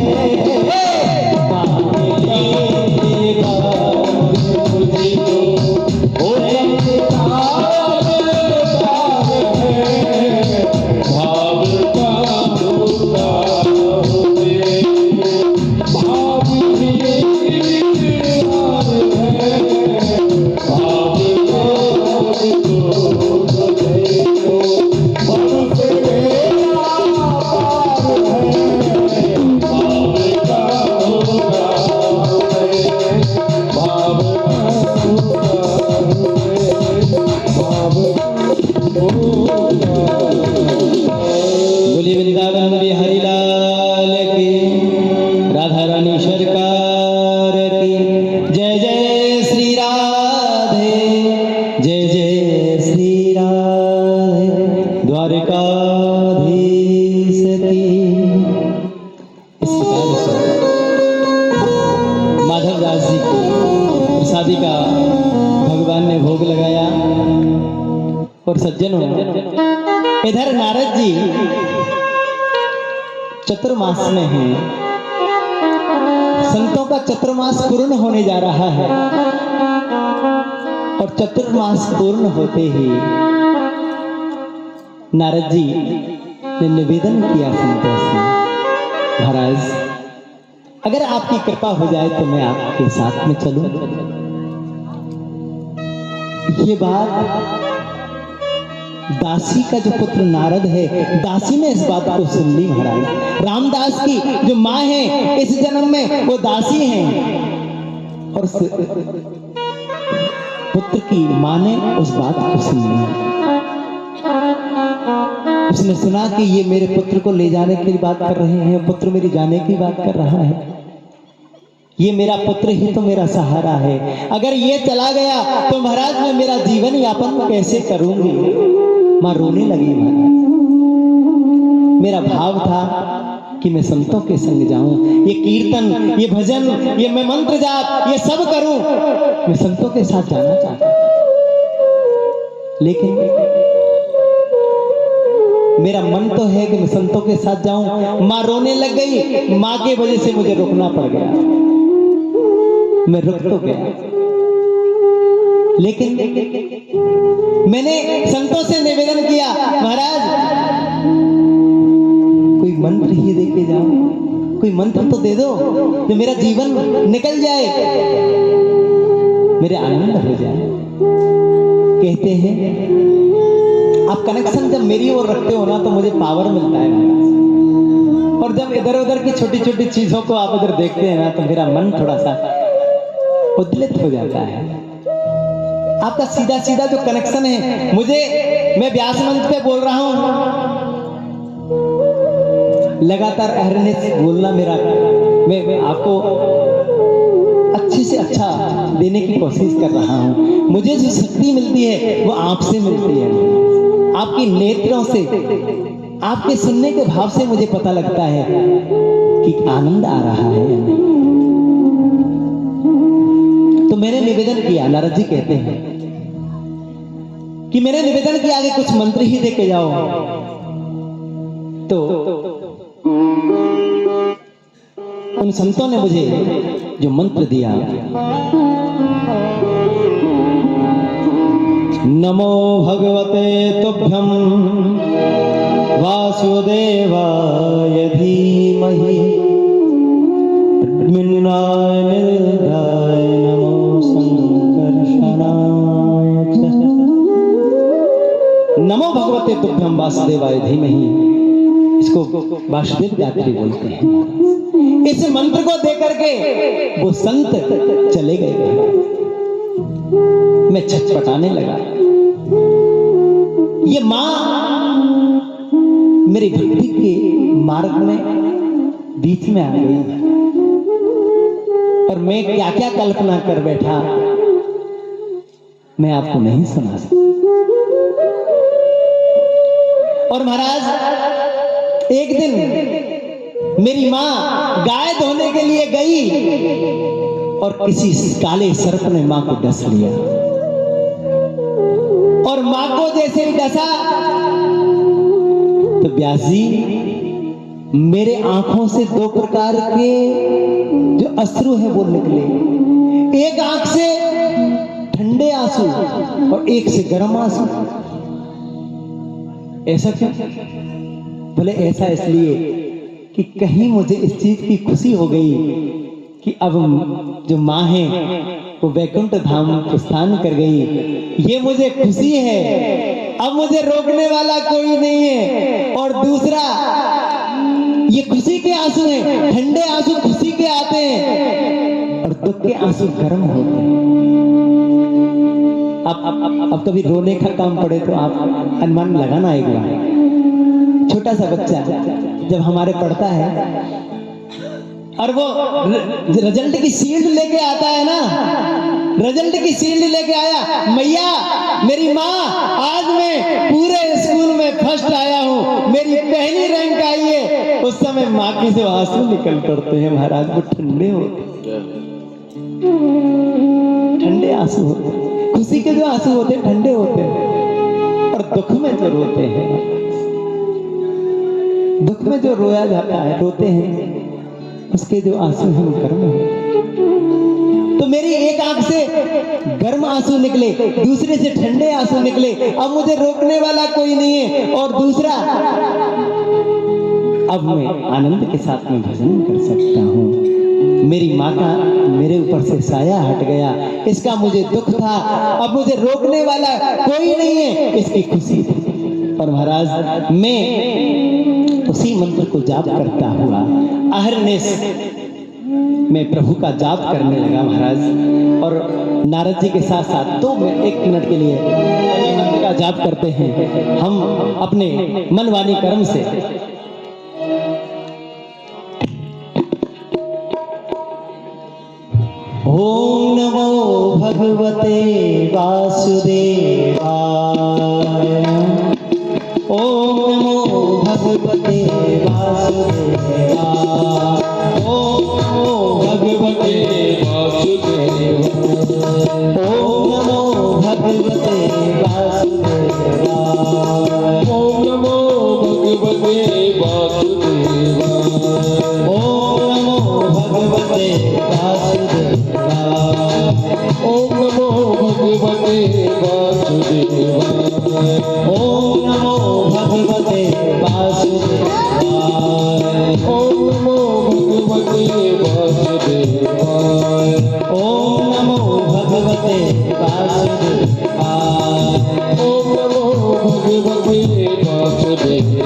A: बोलिए वृंदावन बिहारी लाल की, राधा रानी सरकार की। जय जय श्री राधे, जय जय श्री राधे, द्वारकाधीश की। इस प्रकार से माधव दास जी की प्रसादी का भगवान ने भोग लगाया। और सज्जनों, इधर नारद जी चतुर्मास में हैं। संतों का चतुर्मास पूर्ण होने जा रहा है और चतुर्मास पूर्ण होते ही नारद जी ने निवेदन किया संतों से, महाराज अगर आपकी कृपा हो जाए तो मैं आपके साथ में चलूं। ये बात दासी का जो पुत्र नारद है, दासी ने इस बात को सुन ली महाराज। रामदास की जो माँ है इस जन्म में वो दासी हैं, और उस पुत्र की माँ ने उस बात को सुन लिया। उसने सुना कि ये मेरे पुत्र को ले जाने की बात कर रहे हैं, पुत्र मेरी जाने की बात कर रहा है, ये मेरा पुत्र ही तो मेरा सहारा है, अगर ये चला गया तो महाराज मैं मेरा जीवन यापन कैसे करूंगी। मां रोने लगी महाराज। मेरा भाव था कि मैं संतों के संग जाऊं, ये कीर्तन, ये भजन, ये मैं मंत्र जाप, ये सब करूं, मैं संतों के साथ जाना चाहता, लेकिन मेरा मन तो है कि मैं संतों के साथ जाऊं। मां रोने लग गई, मां के वजह से मुझे रुकना पड़ गया। मैं रुक तो गया, लेकिन मैंने संतों से निवेदन किया, महाराज कोई मंत्र ही दे के जाओ, कोई मंत्र तो दे दो जो मेरा जीवन निकल जाए, मेरे आनंद हो जाए। कहते हैं आप कनेक्शन जब मेरी ओर रखते हो ना तो मुझे पावर मिलता है महाराज, और जब इधर उधर की छोटी छोटी चीजों को आप इधर देखते हैं ना तो मेरा मन थोड़ा सा उद्दलित हो जाता है। आपका सीधा सीधा जो कनेक्शन है, मुझे, मैं व्यास मंच पे बोल रहा हूं, लगातार अहरने से बोलना मेरा, मैं आपको अच्छे से अच्छा देने की कोशिश कर रहा हूं। मुझे जो शक्ति मिलती है वो आपसे मिलती है, आपके नेत्रों से, आपके सुनने के भाव से मुझे पता लगता है कि आनंद आ रहा है या नहीं। तो मैंने निवेदन किया, नारद जी कहते हैं कि मैंने निवेदन किया कि कुछ मंत्र ही दे के जाओ। तो उन संतों ने मुझे जो मंत्र दिया, नमो भगवते तुभ्यं वासुदेवाय धीमहि तन्नाय निर्धाय नमो संकर्षणाय च। नमो भगवते तुभ्यं वासुदेवाय धीमहि, इसको वासुदेव गायत्री बोलते हैं। इस मंत्र को देकर के वो संत चले गए। मैं छटपटाने लगा, ये मां मेरी भक्ति के मार्ग में बीच में आ गई, और मैं क्या क्या कल्पना कर बैठा मैं आपको नहीं सुना सकता। और महाराज एक दिन मेरी मां गाय धोने के लिए गई और किसी काले सर्प ने मां को डस लिया, और मां को जैसे ही डसा तो व्यास जी मेरे आंखों से दो प्रकार के जो अश्रु है वो निकले, एक आंख से ठंडे आंसू और एक से गर्म आंसू। ऐसा क्यों? बोले ऐसा इसलिए कि कहीं मुझे इस चीज की खुशी हो गई कि अब जो माँ है वो वैकुंठ धाम प्रस्थान कर गई, ये मुझे खुशी है, अब मुझे रोकने वाला कोई नहीं है। और दूसरा, ये खुशी के आंसू हैं, ठंडे आंसू खुशी के आते हैं और दुख के आंसू गर्म होते हैं। अब कभी रोने का काम पड़े तो आप अनुमान लगाना एक बार। छोटा सा बच्चा जब हमारे पढ़ता है और वो रिजल्ट की शील्ड लेके आता है ना, रिजल्ट की शील्ड लेके आया, मैया मेरी माँ आज मैं पूरे स्कूल में फर्स्ट आया हूँ, मेरी पहली रैंक आई है, उस समय माँ के जो आंसू निकल पड़ते हैं महाराज वो ठंडे होते, ठंडे आंसू होते हैं। खुशी के जो आंसू होते हैं ठंडे होते हैं, और दुख में जो रोते हैं, दुख में जो रोया जाता है, रोते हैं, उसके जो आंसू हैं वो गर्म हो। तो मेरी एक आंख से गर्म आंसू निकले, दूसरे से ठंडे आंसू निकले, अब मुझे रोकने वाला कोई नहीं है। और दूसरा, अब मैं आनंद के साथ में भजन कर सकता हूँ। मेरी माँ का मेरे ऊपर से साया हट गया, इसका मुझे दुख था, अब मुझे रोकने वाला कोई नहीं है, इसकी खुशी थी। और महाराज मैं उसी मंत्र को जाप करता हुआ अहरनिश मैं प्रभु का जाप करने लगा महाराज। और नारद जी के साथ साथ 2 मिनट 1 मिनट के लिए यही मंत्र का जाप करते हैं हम अपने मन वाणी कर्म से। ओम नमो भगवते वासुदेवाय। ओम नमो भगवते वासुदेवाय। ओम नमो भगवते
B: वासुदेव
A: ओम नमो भगवते वासुदेवाय।
B: ओम नमो भगवते वासुदेव
A: ओम नमो भगवते वासुदेवाय।
B: ओम नमो भगवते वासुदेव
A: ओम नमो भगवते वासुदेवाय।
B: ओम नमो भगवते वासुदेवाय
A: ओम नमो भगवते वासुदेवाय।
B: ओम नमो भगवते वासुदेवाय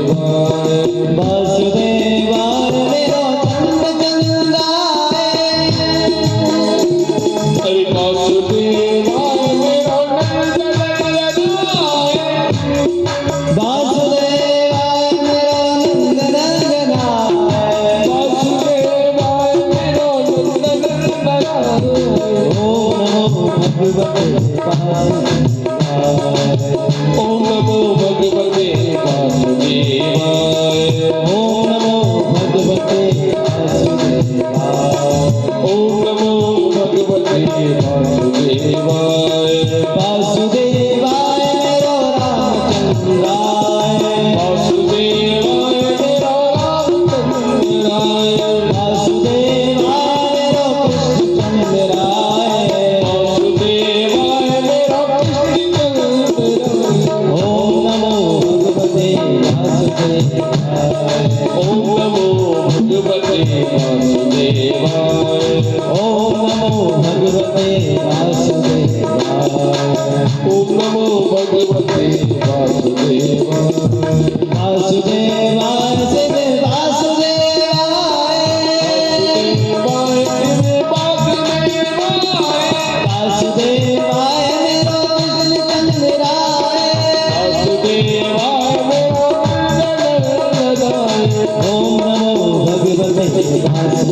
A: वासुदेवाय मेरो चंद चंद्राय।
B: हरि वासुदेवाय मेरो नंद नंदनाय
A: वासुदेवाय मेरो नंद नंदनाय।
B: वासुदेवाय मेरो नंद नंदनाय
A: ओम नमो भगवते वासुदेवाय।
B: ओम नमो भगवते वासुदेवाय
A: ओम नमो भगवते वासुदेवाय।
B: ओम नमो भगवते वासुदेवाय
A: वासुदेवाय मेरो रामचंद्राय।
B: वासुदेवाय मेरो रामचंद्राय
A: वासुदेवाय मेरो कृष्णचंद्राय।
B: वासुदेवाय मेरो कृष्णचंद्राय
A: ओम नमो भगवते वासुदेवाय।
B: ओम नमो भगवते वासुदेवाय
A: ओम नमो भगवते वासुदेवाय।
B: ओम नमो भगवते वासुदेवाय
A: वासुदेवाय शिव वासुदेवाय।
B: वासुदेवाय शिव वासुदेवाय
A: वासुदेवाय मेरो कृष्णचंद्राय।
B: वासुदेवाय मेरो नंदनंदनाय
A: ओम नमो भगवते वासुदेवाय।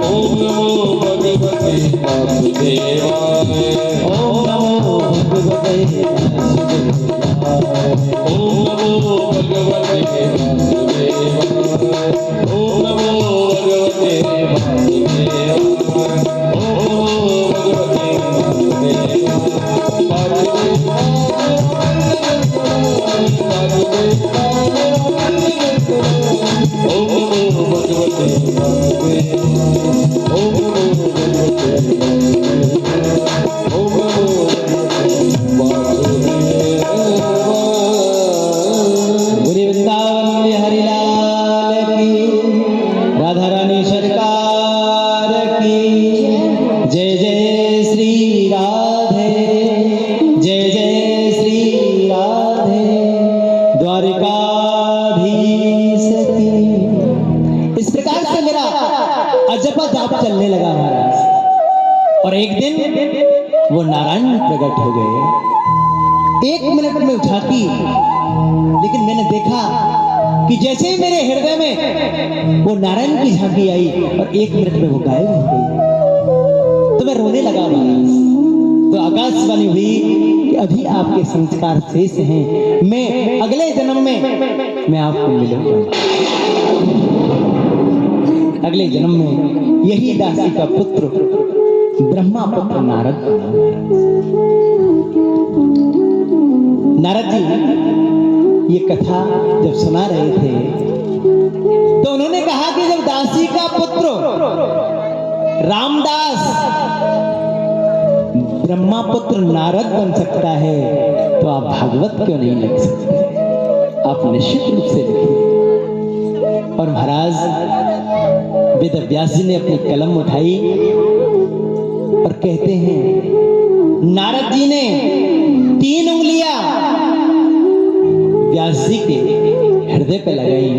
B: ओम नमो भगवते वासुदेवाय
A: ओम नमो भगवते वासुदेवाय।
B: ओम नमो भगवते वासुदेवाय ओम नमो भगवते वासुदेवाय ओम नमो भगवते
A: गुरु वृंदावन हरिलाल की, राधा रानी सरकार की जय। जय श्री राधे, जय जय श्री राधे द्वारिकाधीश की। इस प्रकार से मेरा अजपा जाप चलने लगा महाराज। और एक दिन वो नारायण प्रकट हो गए। 1 मिनट में झांकी, लेकिन मैंने देखा कि जैसे ही मेरे हृदय में वो नारायण की झांकी आई और 1 मिनट में वो गायब हो गई, तो मैं रोने लगा महाराज। तो आकाशवाणी हुई कि अभी आपके संस्कार शेष हैं, मैं अगले जन्म में मैं आपको मिलूंगा। अगले जन्म में यही दासी का पुत्र ब्रह्मा पुत्र नारद बना। नारद जी ये कथा जब सुना रहे थे तो उन्होंने कहा कि जब दासी का पुत्र रामदास ब्रह्मा पुत्र नारद बन सकता है तो आप भागवत क्यों नहीं लिख सकते? आप निश्चित रूप से लिखिए। और महाराज वेद व्यास जी ने अपनी कलम उठाई और कहते हैं, नारद जी ने 3 उंगलियां व्यास जी के हृदय पे लगाई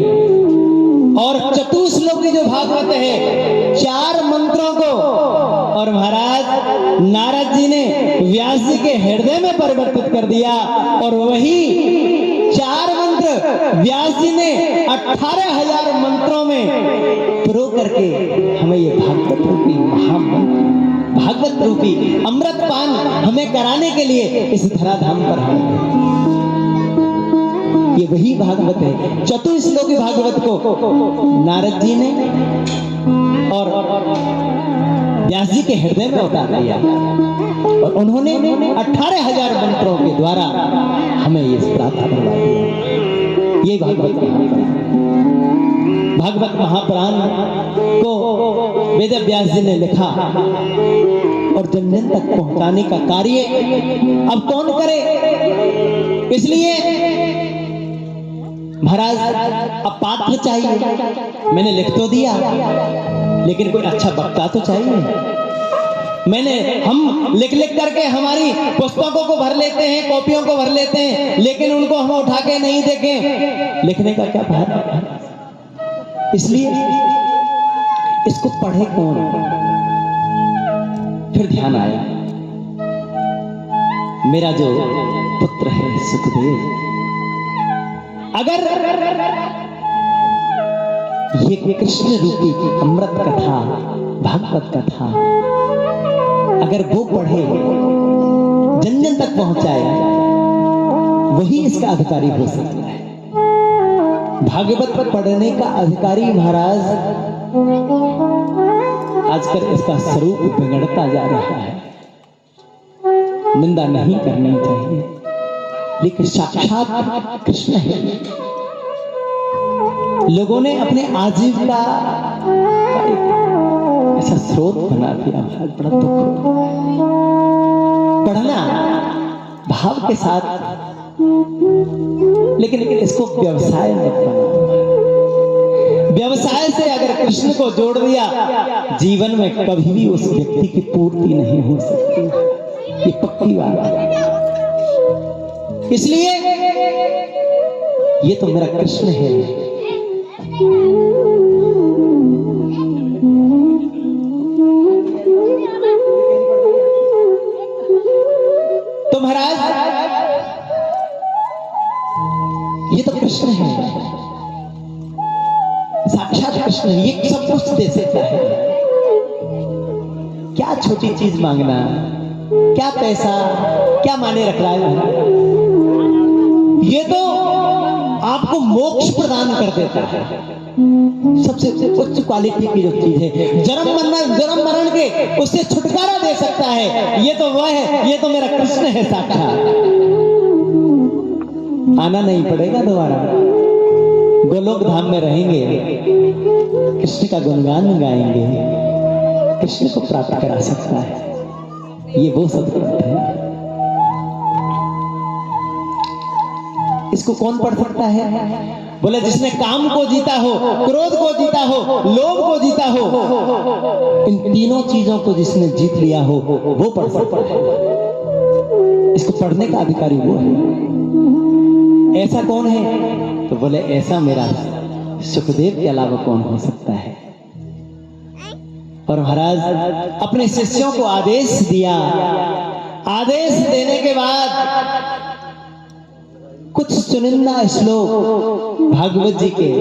A: और चतुश्लोकी जो भागवत है 4 मंत्रों को और महाराज नारद जी ने व्यास जी के हृदय में परिवर्तित कर दिया और वही 4 मंत्र व्यास जी ने 18,000 मंत्रों में प्रो करके हमें ये भागवत रूपी महामंत्र, भागवत रूपी अमृत पान हमें कराने के लिए इस धराधाम पर हमें, ये वही भागवत है। चतुश्लोकी भागवत को नारद जी ने और व्यास जी के हृदय में उतार दिया और उन्होंने 18,000 मंत्रों के द्वारा हमें ये प्राप्त करवा दिया। ये भागवत महापुराण को वेद व्यास जी ने लिखा और जन जन तक पहुंचाने का कार्य अब कौन करे। इसलिए महाराज अब पात्र चाहिए, मैंने लिख तो दिया लेकिन कोई अच्छा वक्ता तो चाहिए। हम लिख करके हमारी पुस्तकों को भर लेते हैं, कॉपियों को भर लेते हैं, लेकिन उनको हम उठा के नहीं देखें, लिखने का क्या फायदा। इसलिए इसको पढ़े कौन। फिर ध्यान आया मेरा जो पुत्र है सुखदेव, अगर ये कृष्ण रूपी अमृत कथा, भागवत कथा अगर वो पढ़े, जन जन तक पहुंचाए, वही इसका अधिकारी हो सकता है। भागवत पर पढ़ने का अधिकारी महाराज आजकल इसका स्वरूप बिगड़ता जा रहा है। निंदा नहीं करनी चाहिए, लेकिन साक्षात कृष्ण है। लोगों ने अपने आजीविका का एक ऐसा स्रोत बना दिया, बड़ा दुख होता है। पढ़ना भाव के साथ, लेकिन इसको व्यवसाय मत बनाओ। व्यवसाय से अगर कृष्ण को जोड़ दिया, जीवन में कभी भी उस व्यक्ति की पूर्ति नहीं हो सकती, ये पक्की बात है। इसलिए ये तो मेरा कृष्ण है, तो महाराज ये तो कृष्ण है, साक्षात कृष्ण है, ये सब कुछ दे सकता है। क्या छोटी चीज मांगना, क्या पैसा, क्या माने रख रहा है। ये तो आपको मोक्ष प्रदान कर देता है, सबसे उच्च क्वालिटी की जो चीज है। जन्म मरण के उससे छुटकारा दे सकता है, ये तो वह है, ये तो मेरा कृष्ण है साक्षात। आना नहीं पड़ेगा दोबारा, गोलोक धाम में रहेंगे, कृष्ण का गुणगान गाएंगे, कृष्ण को प्राप्त करा सकता है। ये वो सदग्रंथ है। इसको कौन पढ़ सकता है? बोले जिसने काम को जीता हो, क्रोध को जीता हो, लोभ को जीता हो, इन तीनों चीजों को जिसने जीत लिया हो, वो पढ़ सकता है। इसको पढ़ने का अधिकारी वो है। ऐसा कौन है? तो बोले ऐसा मेरा सुखदेव के अलावा कौन हो सकता है। और महाराज अपने शिष्यों को आदेश दिया। आदेश देने के बाद कुछ चुनिंदा श्लोक भागवत जी के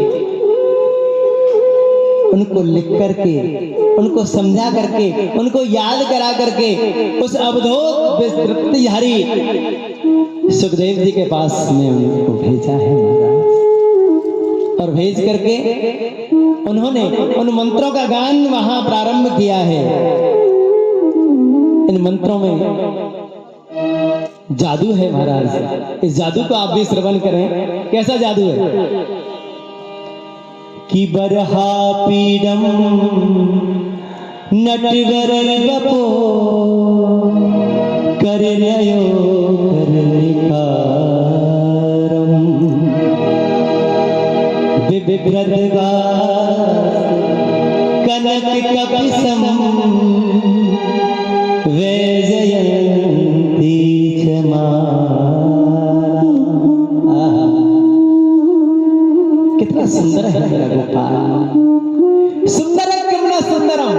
A: उनको लिख करके, उनको समझा करके, उनको याद करा करके उस अवधूत विस्तृतिहारी सुखदेव जी के पास में उनको भेजा है महाराज। और भेज करके उन्होंने उन मंत्रों का गान वहां प्रारंभ किया है। इन मंत्रों में जादू है महाराज, इस जादू को आप भी श्रवण करें। कैसा जादू है कि बरहा पीडम नटवर बपो करनयो करनिकारम विभ्रतगा कनक कपिसम वैजयंती क्षमा। कितना सुंदर है मेरा गोपाल। सुंदर है किम न सुंदरम,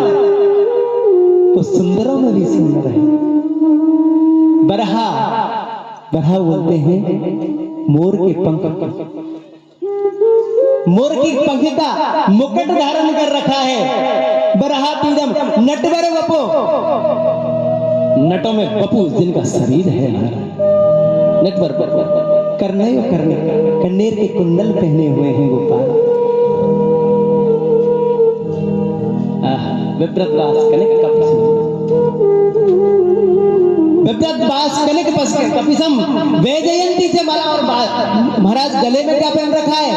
A: तो सुंदरों में भी सुंदर है। बरहा, बरहा बोलते हैं मोर के पंख, मोर की पंख का मुकुट धारण कर रखा है। बरहा पीदम नटवर वपो, नटों में बपू जिनका शरीर है, नटवर करने करने कन्नेर के कुंडल पहने हुए हैं गोपाल। विव्रत बास कनक कपिसम, विव्रत बास कनक कपिसम वैजयंती से माला। और महाराज गले में क्या पहन रखा है?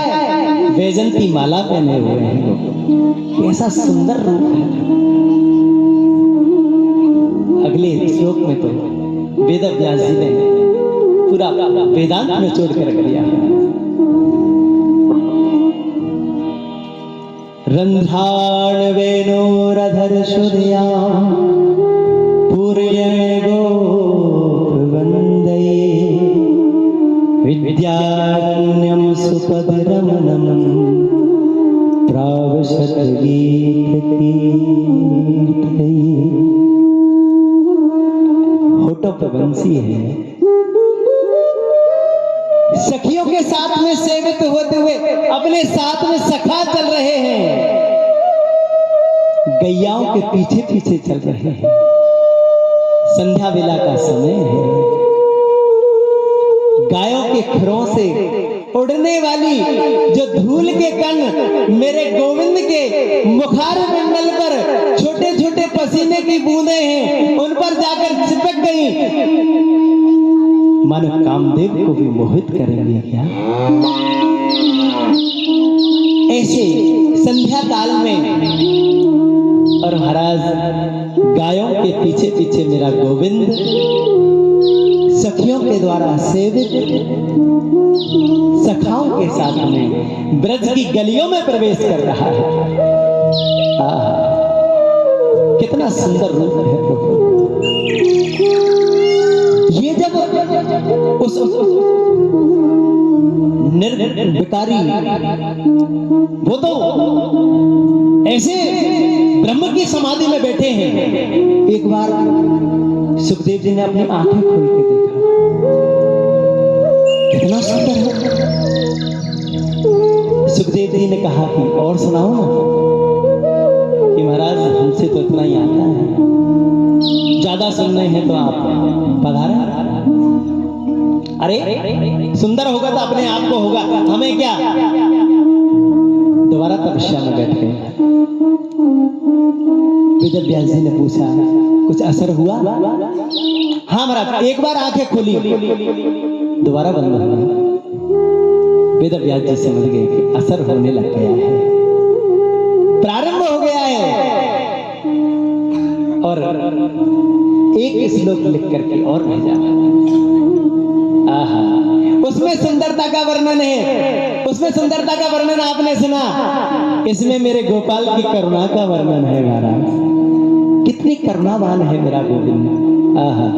A: वैजयंती माला पहने हुए हैं। कैसा सुंदर रूप है। अगले श्लोक में तो वेद व्यास जी ने पूरा वेदांत में छोड़ कर रख दिया। रंध्राण वेणोरधर शुद्धया पूर्यं गोपवन्दये विद्यारण्यं सुपदरमणं प्रावशत गीतकीर्तये। होठों पर बंसी है, सखियों के साथ में सेवित होते हुए अपने साथ में सखा चल रहे हैं, गैयाओं के पीछे पीछे चल रहे हैं। संध्या वेला का समय है, गायों के खुरों से उड़ने वाली जो धूल के कण मेरे गोविंद के मुखार मंडल पर छोटे छोटे पसीने की बूंदें हैं, उन पर जाकर चिपक गई। मानो कामदेव को भी मोहित करेंगे क्या? ऐसे संध्या काल में और महाराज गायों के पीछे पीछे मेरा गोविंद सखियों के द्वारा सेवित सखाओं के साथ में ब्रज की गलियों में प्रवेश कर रहा है। कितना सुंदर रूप है प्रभु। ये जब उस निर्विकारी, वो तो ऐसे ब्रह्म की समाधि में बैठे हैं। एक बार सुखदेव जी ने अपनी आंखें खोल के देखा, कितना सुंदर है। सुखदेव जी ने कहा कि और सुनाओ ना, कि महाराज हमसे तो इतना ही आता है, ज्यादा सुनने हैं तो आप पधारें। अरे सुंदर होगा तो अपने आप को होगा, हमें क्या। दोबारा तपस्या में बैठ गए। वेद व्यास जी ने पूछा कुछ असर हुआ? हाँ महाराज, एक बार आंखें खोली, दोबारा बंद हो गई। वेद व्यास जी समझ गए कि असर होने लग गया है, प्रारंभ हो गया है। और एक श्लोक लिख करके और भेजा। आहा, उसमें सुंदरता का वर्णन है, उसमें सुंदरता का वर्णन आपने सुना, इसमें मेरे गोपाल की करुणा का वर्णन है। महाराज कितनी करुणावान है मेरा गोविंद। आहा,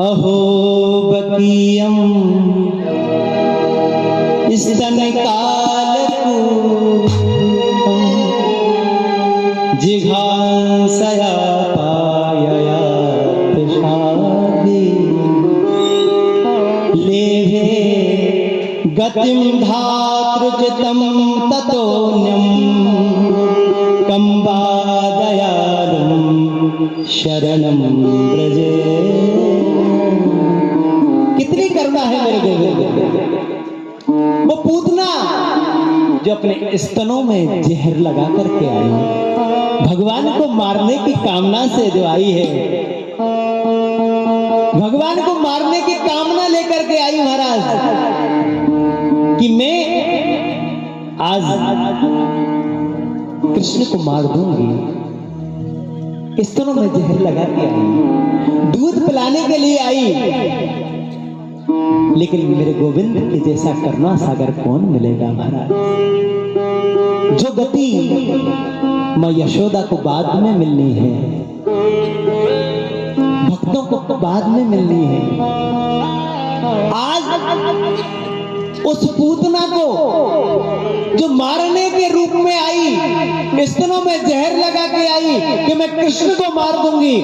A: अहो बकीयम स्तनकालकूटम जिघांसया पायया प्रसादे लेभे गतिं धातृचितं ततोऽन्यं कंबादयालुं शरणं ब्रजे। कितनी करुणा है मेरे गोविंद। वो पूतना जो अपने स्तनों में जहर लगा करके आई, भगवान को मारने की कामना से जो आई है, भगवान को मारने की कामना लेकर के आई महाराज, कि मैं आज कृष्ण को मार दूंगी। स्तनों में जहर लगा के आई, दूध पिलाने के लिए आई, लेकिन मेरे गोविंद के जैसा करुणा सागर कौन मिलेगा महाराज। जो गति मां यशोदा को बाद में मिलनी है, भक्तों को बाद में मिलनी है, आज उस पूतना को जो मारने के रूप में आई, स्तनों में जहर लगा के आई कि मैं कृष्ण को मार दूंगी।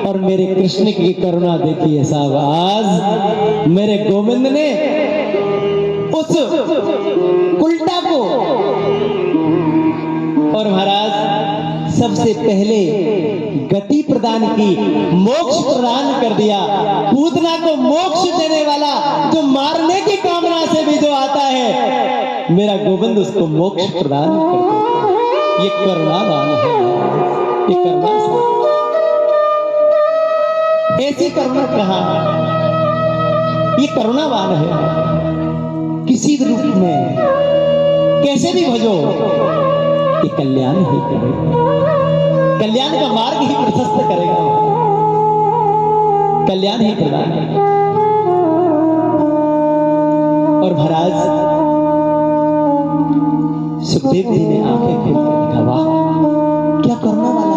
A: और मेरे कृष्ण की करुणा देखिए साहब, आज मेरे गोविंद ने उस उल्टा को, और महाराज सबसे पहले गति प्रदान की, मोक्ष प्रदान कर दिया। पूतना को मोक्ष देने वाला, जो मारने की कामना से भी जो आता है, मेरा गोविंद उसको मोक्ष प्रदान कर देता। ये करुणावान है, ये करुणा ऐसी करुणा कहां, ये करुणावान है। किसी भी रूप में कैसे भी भजो, ये कल्याण ही करेगा, कल्याण का मार्ग ही प्रशस्त करेगा, कल्याण ही प्रदान करेगा। और महाराज सुखदेव जी ने आंखें खोल कर देखा, वाह क्या करने वाला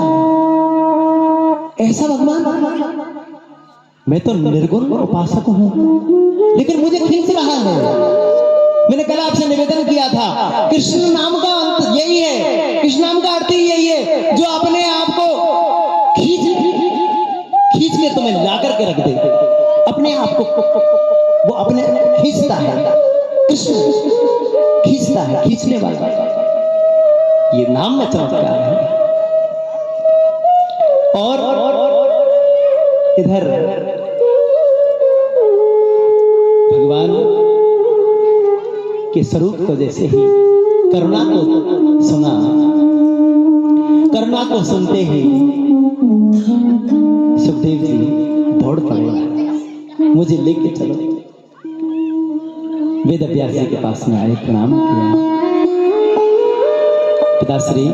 A: है ऐसा भगवान। मैं तो निर्गुण उपासक हूं, लेकिन मुझे खींच रहा है। मैंने कल आपसे निवेदन किया था, कृष्ण नाम का अंत यही है, कृष्ण नाम का अर्थ ही यही है, जो अपने आप को खींच के तुम्हें ला करके रख दे, अपने आप को वो अपने खींचता है। कृष्ण खींचता है, खींचने वाला, ये नाम में चमत्कार है। और इधर भगवान के स्वरूप को जैसे ही करुणा को सुना, करुणा को सुनते ही सुखदेव जी दौड़ पड़े, मुझे लेके चलो। वेद व्यास जी के पास में आए, प्रणाम किया। पिताश्री,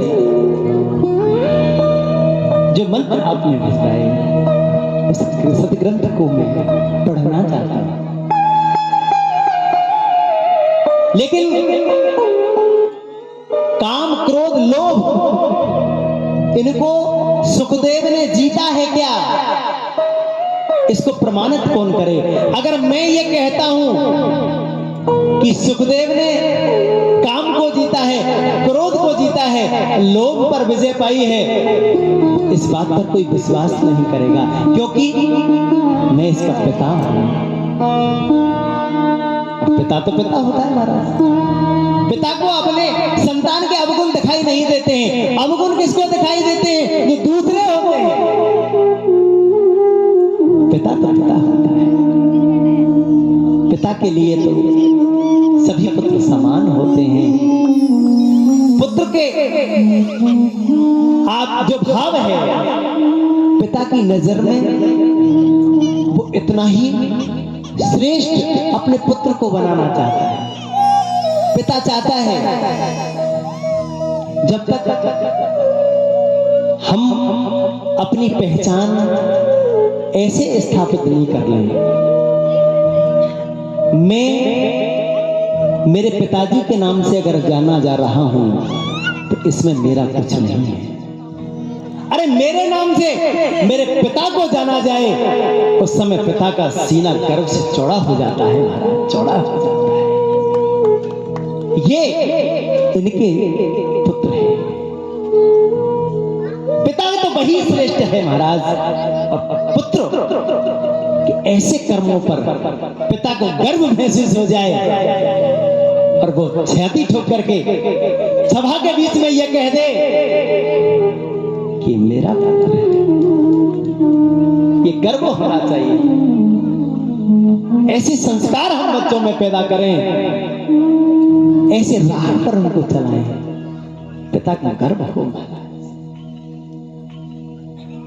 A: जो मंत्र आपने भिजवाए उस सतग्रंथ को मैं पढ़ना चाहता हूं, लेकिन काम क्रोध लोभ इनको सुखदेव ने जीता है क्या, इसको प्रमाणित कौन करे। अगर मैं ये कहता हूं कि सुखदेव ने काम को जीता है, क्रोध को जीता है, लोभ पर विजय पाई है, इस बात पर कोई विश्वास नहीं करेगा, क्योंकि मैं इसका पिता हूं। पिता तो पिता होता है महाराज। पिता को अपने संतान के अवगुण दिखाई नहीं देते हैं। अवगुण किसको दिखाई देते हैं? जो दूसरे होते हैं। पिता तो पिता होता है। पिता के लिए तो सभी पुत्र समान होते हैं। पुत्र के आप जो भाव है, पिता की नजर में वो इतना ही श्रेष्ठ अपने पुत्र को बनाना चाहता है। पिता चाहता है जब तक हम अपनी पहचान ऐसे स्थापित नहीं कर लेंगे, मैं मेरे पिताजी के नाम से अगर जाना जा रहा हूं तो इसमें मेरा कुछ नहीं है। अरे मेरे नाम से मेरे पिता को जाना जाए, उस समय पिता का सीना गर्व से चौड़ा हो जाता है महाराज, चौड़ा हो जाता है। ये इनके पुत्र हैं। पिता तो वही श्रेष्ठ है महाराज, और पुत्र कि ऐसे कर्मों पर पिता को गर्व महसूस हो जाए और वो छाती ठोक करके सभा के बीच में ये कह दे कि मेरा पुत्र है। ये गर्व होना चाहिए। ऐसे संस्कार हम बच्चों में पैदा करें, ऐसे राह पर उनको चलाएं, पिता का गर्व होगा।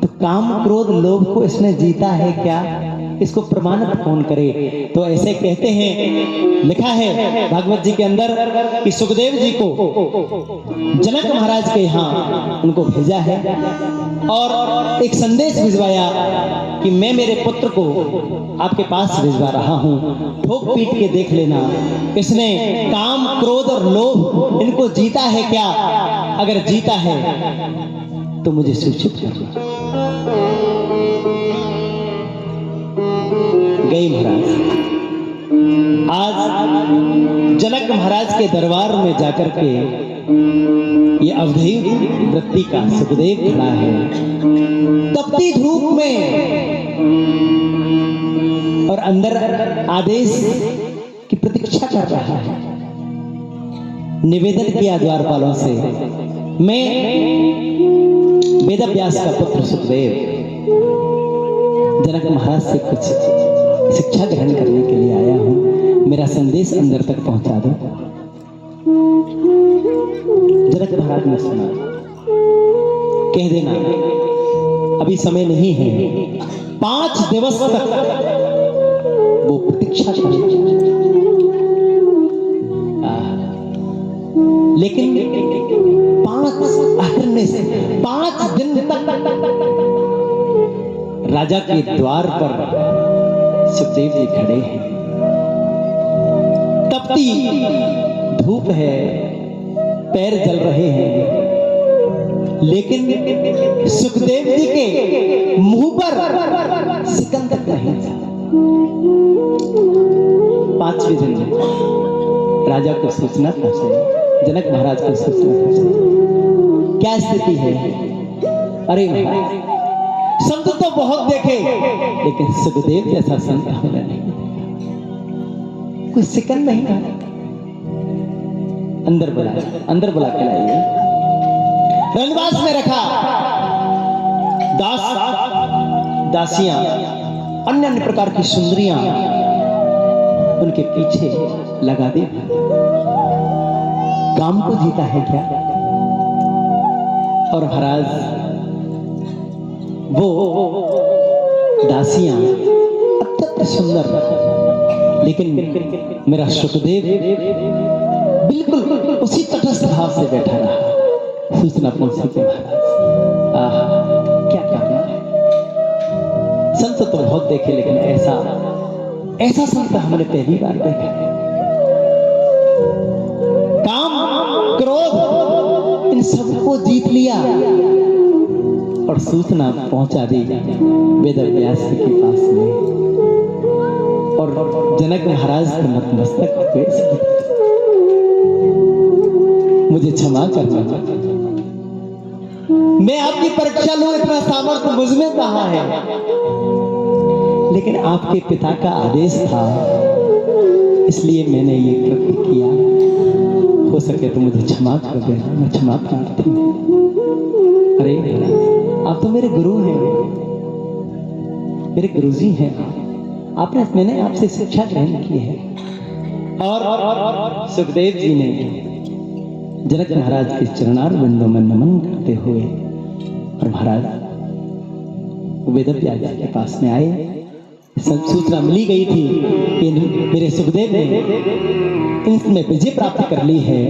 A: तो काम क्रोध लोभ को इसने जीता है क्या, इसको प्रमाणित कौन करे। तो ऐसे कहते हैं, लिखा है भागवत जी के अंदर कि सुखदेव जी को जनक महाराज के यहाँ उनको भेजा है और एक संदेश भिजवाया कि मैं मेरे पुत्र को आपके पास भिजवा रहा हूँ, ठोक पीट के देख लेना इसने काम क्रोध और लोभ इनको जीता है क्या। अगर जीता है तो मुझे सूचित करना। गई महाराज आज जनक महाराज के दरबार में जाकर के ये अवधेय वृत्ति का सुखदेव खड़ा है, तपती धूप में, और अंदर आदेश की प्रतीक्षा कर रहा है। निवेदन किया द्वारपालों से, मैं वेदव्यास का पुत्र सुखदेव जनक महाराज से कुछ शिक्षा ग्रहण करने के लिए आया हूं, मेरा संदेश अंदर तक पहुंचा दो। जनक महाराज ने सुना, कह देना अभी समय नहीं है, 5 दिवस तक वो प्रतीक्षा करें। लेकिन 5 दिन तक राजा के द्वार पर सुखदेव जी खड़े हैं। तपती धूप है, पैर जल रहे हैं, लेकिन सुखदेव जी के मुंह पर सिकंद तक नहीं था। 5वें दिन राजा को सूचना पहुंचे, जनक महाराज को सूचना पहुंचे, क्या स्थिति है? अरे महाराज, संत तो बहुत देखे, लेकिन सुखदेव जैसा संत हमने नहीं देखा। कोई सिकंद नहीं था। अंदर बुला के लाइए। रंगवास में रखा। दासियां, अन्य प्रकार की सुंदरियां उनके पीछे लगा दे। काम को जीता है क्या? और महाराज वो दासियां अत्यंत सुंदर, लेकिन मेरा सुखदेव बिल्कुल उसी तटस्थ भाव से बैठा रहा। सूचना पहुंची के महाराज, क्या करना है? संत तो बहुत देखे, लेकिन ऐसा संत हमने पहली बार देखा है। काम, क्रोध, इन सबको जीत लिया और सूचना पहुंचा दी वेदव्यास जी के पास में, और जनक महाराज के नतमस्तक हुए। मुझे क्षमा करना, मैं आपकी परीक्षा लूं, इतना सामर्थ्य मुझ में कहां है, लेकिन आपके पिता का आदेश था, इसलिए मैंने ये कृत्य किया। हो सके तो मुझे क्षमा कर देना, मैं क्षमा प्रार्थी हूं। अरे आप तो मेरे गुरु हैं, मेरे गुरुजी हैं, मैंने आपसे शिक्षा ग्रहण की है। और सुखदेव जी ने जनक महाराज के चरणारविंदों में नमन करते हुए, और महाराज वेदव्यास जी के पास में आए। सब सूचना मिली गई थी कि मेरे सुखदेव ने इसमें विजय प्राप्त कर ली है,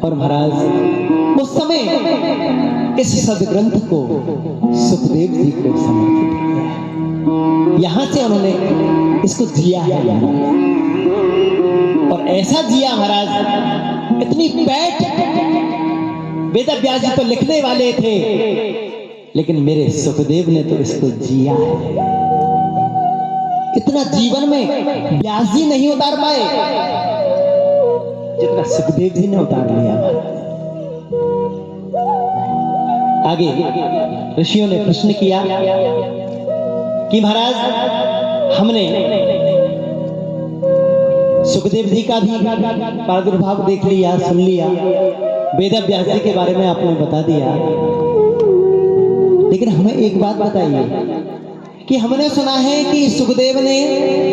A: और महाराज उस समय इस सदग्रंथ को सुखदेव जी को समर्पित किया। यहां से उन्होंने इसको जिया है, और ऐसा जिया महाराज, इतनी पैठ। वेदव्यास जी तो लिखने वाले थे, लेकिन मेरे सुखदेव ने तो इसको जिया है। इतना जीवन में व्यास जी नहीं उतार पाए जितना सुखदेव जी ने उतार लिया। आगे ऋषियों ने प्रश्न किया कि महाराज, हमने सुखदेव जी का भी प्रादुर्भाव देख लिया, सुन लिया, वेदव्यास जी के बारे में आपने बता दिया, लेकिन हमें एक बात बताइए कि हमने सुना है कि सुखदेव ने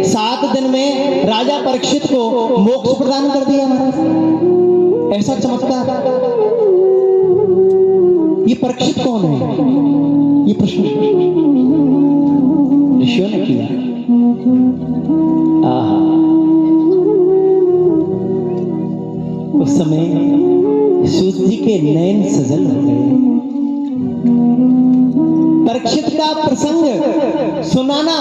A: 7 दिन में राजा परीक्षित को मोक्ष प्रदान कर दिया महाराज। ऐसा चमत्कार, ये परीक्षित कौन है? ये प्रश्न ऋषियों ने किया। उस समय सूत जी के नयन सजल हो गए। परीक्षित का प्रसंग सुनाना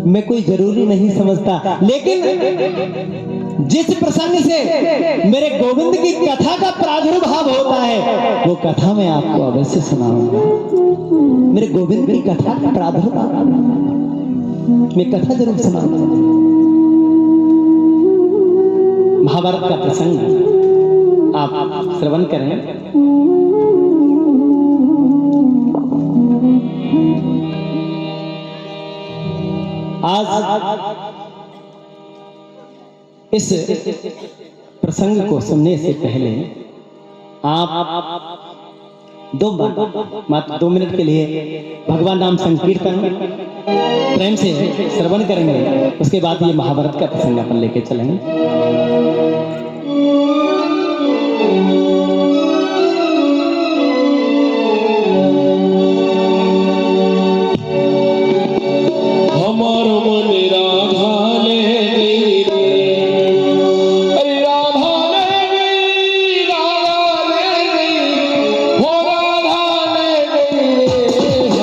A: मैं कोई जरूरी नहीं समझता, लेकिन जिस प्रसंग से मेरे गोविंद की कथा का प्रादुर्भाव होता है, वो कथा मैं आपको अवश्य सुनाऊंगा। मेरे गोविंद की कथा का प्रादुर्भाव मैं कथा जरूर सुनाऊंगा। महाभारत का प्रसंग आप श्रवण करें। आज इस प्रसंग को सुनने से पहले आप मात्र 2 मिनट के लिए भगवान नाम संकीर्तन प्रेम से श्रवण करेंगे। उसके बाद ये महाभारत का प्रसंग अपन लेके चलेंगे।
B: हमार मन राधा ले गई रे, अरे राधा ले गई, राधा ले गई, हो राधा ले गई रे।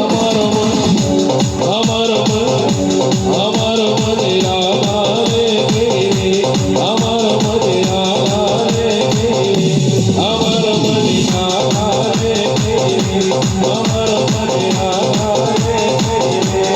B: हमार मन राधा ले गई रे, हमार मन राधा ले गई रे, हमार मन राधा ले गई रे, हमार मन राधा ले गई रे।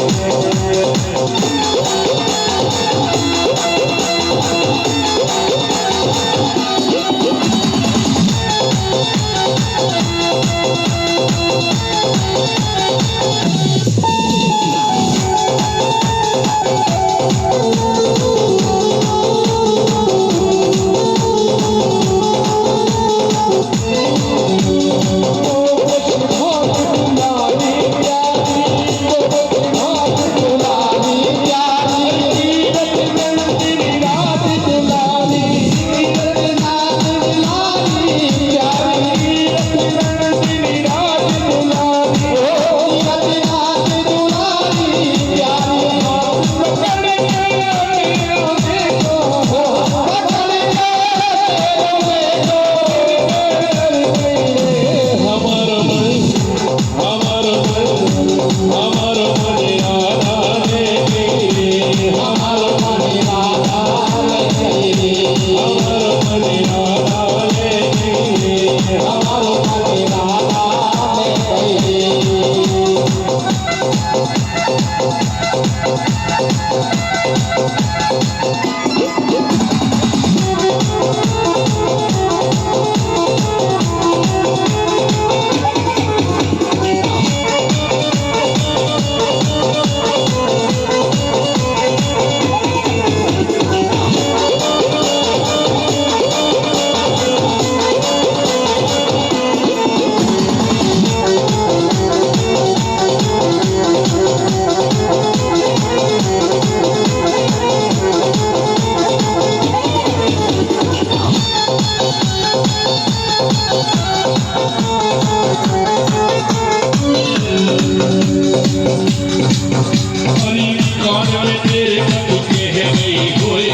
B: तेरे कटु कह गई कोई,